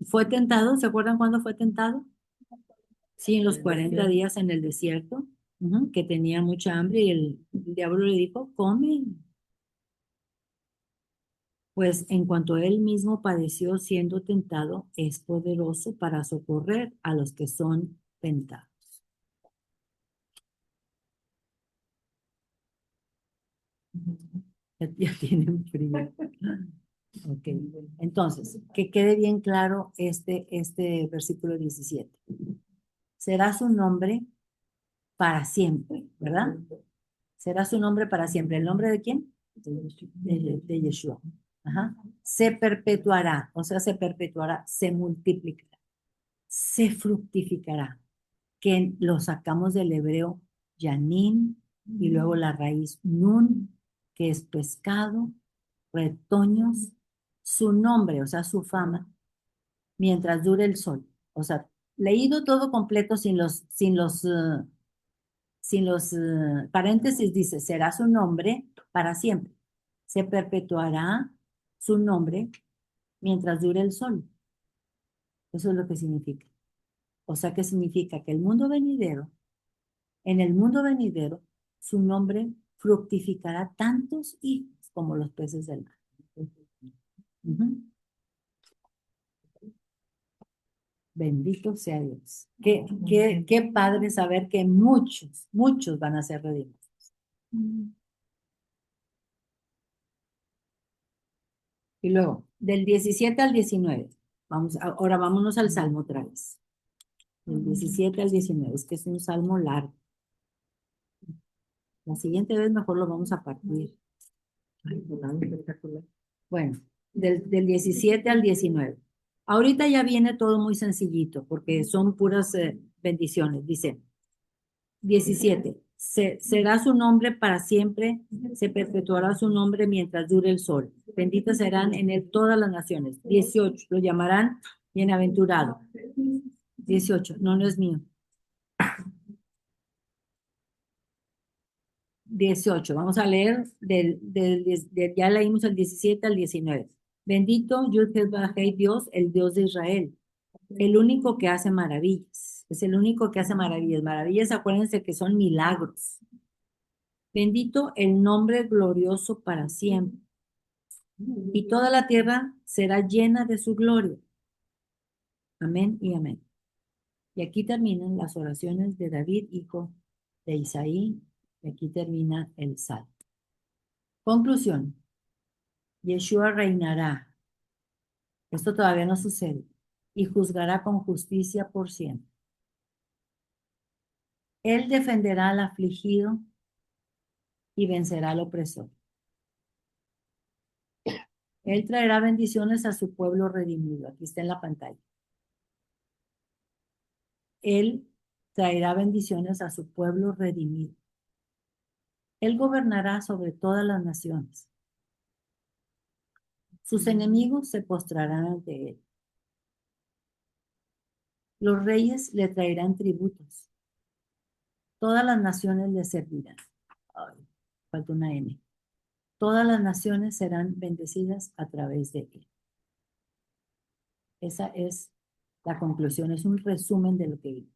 ¿Fue tentado? ¿Se acuerdan cuándo fue tentado? Sí, en los 40 días en el desierto, que tenía mucha hambre y el diablo le dijo, come. Pues en cuanto él mismo padeció siendo tentado, es poderoso para socorrer a los que son tentados. Ya tienen frío. Ok. Entonces, que quede bien claro este versículo 17. Será su nombre para siempre, ¿verdad? Será su nombre para siempre. ¿El nombre de quién? De Yeshua. Ajá. Se perpetuará, o sea, se perpetuará, se multiplicará, se fructificará, que lo sacamos del hebreo yanin y luego la raíz nun, que es pescado, retoños, su nombre, o sea, su fama, mientras dure el sol. O sea, leído todo completo sin los paréntesis, dice, será su nombre para siempre. Se perpetuará su nombre mientras dure el sol. Eso es lo que significa. O sea, que significa que en el mundo venidero, su nombre fructificará tantos hijos como los peces del mar. Ujú. Bendito sea Dios. Qué padre saber que muchos van a ser redimidos. Y luego, del 17 al 19. Ahora vámonos al Salmo otra vez. Del 17 al 19, es que es un salmo largo. La siguiente vez mejor lo vamos a partir. Bueno, del 17 al 19. Ahorita ya viene todo muy sencillito, porque son puras bendiciones. Dice, 17. Será su nombre para siempre, se perpetuará su nombre mientras dure el sol. Benditas serán en él todas las naciones. 18. Lo llamarán bienaventurado. 18. No es mío. 18. Vamos a leer ya leímos el 17 al 19. Bendito Yud-Heh-Vah-Heh, Dios, el Dios de Israel, el único que hace maravillas. Es el único que hace maravillas. Maravillas, acuérdense que son milagros. Bendito el nombre glorioso para siempre. Y toda la tierra será llena de su gloria. Amén y amén. Y aquí terminan las oraciones de David, hijo de Isaí. Y aquí termina el salmo. Conclusión. Yeshua reinará. Esto todavía no sucede. Y juzgará con justicia por siempre. Él defenderá al afligido y vencerá al opresor. Él traerá bendiciones a su pueblo redimido. Aquí está en la pantalla. Él traerá bendiciones a su pueblo redimido. Él gobernará sobre todas las naciones. Sus enemigos se postrarán ante él. Los reyes le traerán tributos. Todas las naciones le servirán. Ay, falta una N. Todas las naciones serán bendecidas a través de él. Esa es la conclusión, es un resumen de lo que vimos.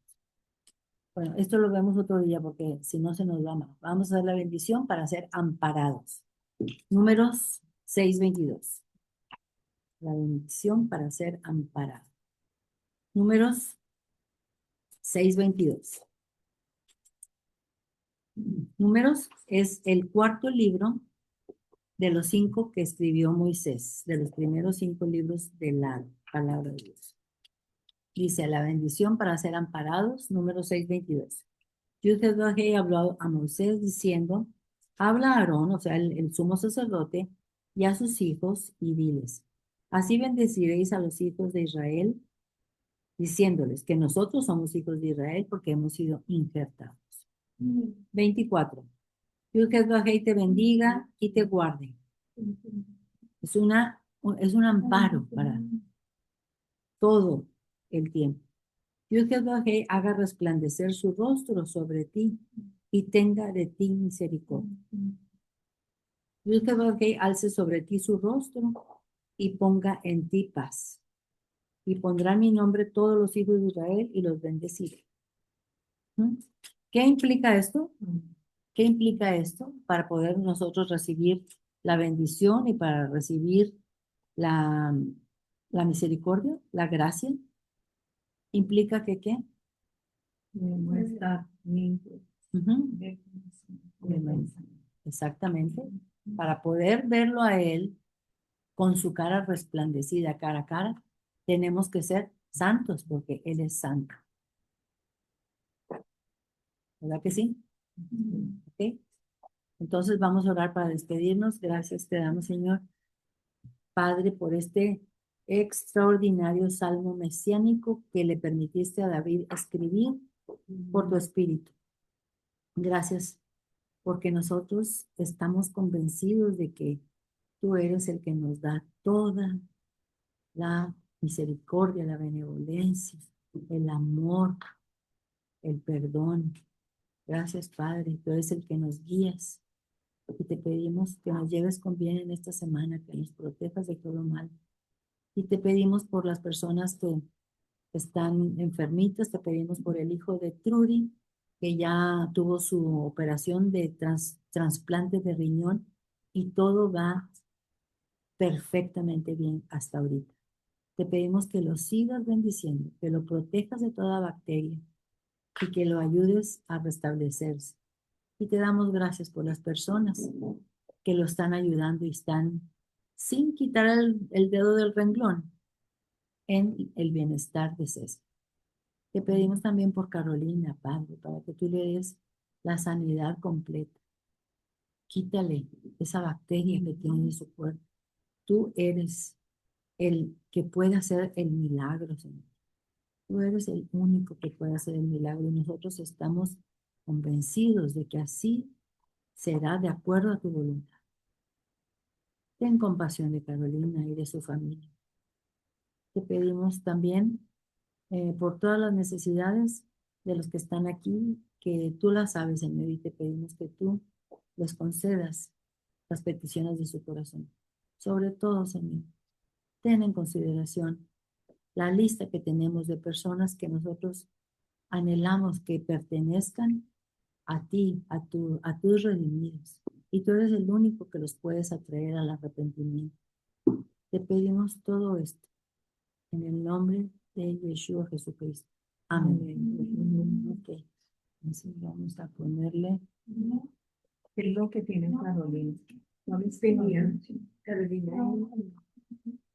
Bueno, esto lo vemos otro día porque si no se nos va más. Vamos a dar la bendición para ser amparados. Números 6:22. La bendición para ser amparado. Números 6:22. Números es el cuarto libro de los 5 que escribió Moisés, de los primeros 5 libros de la palabra de Dios. Dice, la bendición para ser amparados, número 6:22. Yud-Heh habló a Moisés diciendo, habla a Aarón, o sea, el sumo sacerdote, y a sus hijos, y diles, así bendeciréis a los hijos de Israel, diciéndoles que nosotros somos hijos de Israel porque hemos sido injertados. 24. Yud-Heh te bendiga y te guarde. Es un amparo para todo el tiempo. Yud-Heh haga resplandecer su rostro sobre ti y tenga de ti misericordia. Yud-Heh alce sobre ti su rostro y ponga en ti paz. Y pondrá mi nombre todos los hijos de Israel y los bendeciré. ¿Qué implica esto? ¿Qué implica esto? Para poder nosotros recibir la bendición y para recibir la misericordia, la gracia. ¿Implica que qué? No estar limpio. Exactamente. Para poder verlo a él con su cara resplandecida cara a cara, tenemos que ser santos porque él es santo. ¿Verdad que sí? ¿Ok? Entonces vamos a orar para despedirnos. Gracias te damos, Señor, Padre, por este extraordinario salmo mesiánico que le permitiste a David escribir por tu espíritu. Gracias porque nosotros estamos convencidos de que tú eres el que nos da toda la misericordia, la benevolencia, el amor, el perdón. Gracias, Padre. Tú eres el que nos guías. Y te pedimos que nos lleves con bien en esta semana, que nos protejas de todo mal. Y te pedimos por las personas que están enfermitas, te pedimos por el hijo de Trudy, que ya tuvo su operación de trasplante de riñón y todo va perfectamente bien hasta ahorita. Te pedimos que lo sigas bendiciendo, que lo protejas de toda bacteria y que lo ayudes a restablecerse. Y te damos gracias por las personas que lo están ayudando y están sin quitar el dedo del renglón en el bienestar de César. Te pedimos también por Carolina, Padre, para que tú le des la sanidad completa. Quítale esa bacteria que tiene en su cuerpo. Tú eres el que puede hacer el milagro, Señor. Tú eres el único que puede hacer el milagro y nosotros estamos convencidos de que así será de acuerdo a tu voluntad. Ten compasión de Carolina y de su familia. Te pedimos también por todas las necesidades de los que están aquí, que tú las sabes, Señor, y te pedimos que tú les concedas las peticiones de su corazón. Sobre todo, Señor, ten en consideración la lista que tenemos de personas que nosotros anhelamos que pertenezcan a ti, a tus redimidos. Y tú eres el único que los puedes atraer al arrepentimiento. Te pedimos todo esto en el nombre de Yeshua Jesucristo. Amén. Ok. Entonces vamos a ponerle. ¿Qué es lo que tiene Carolina? No les tenía. Carolina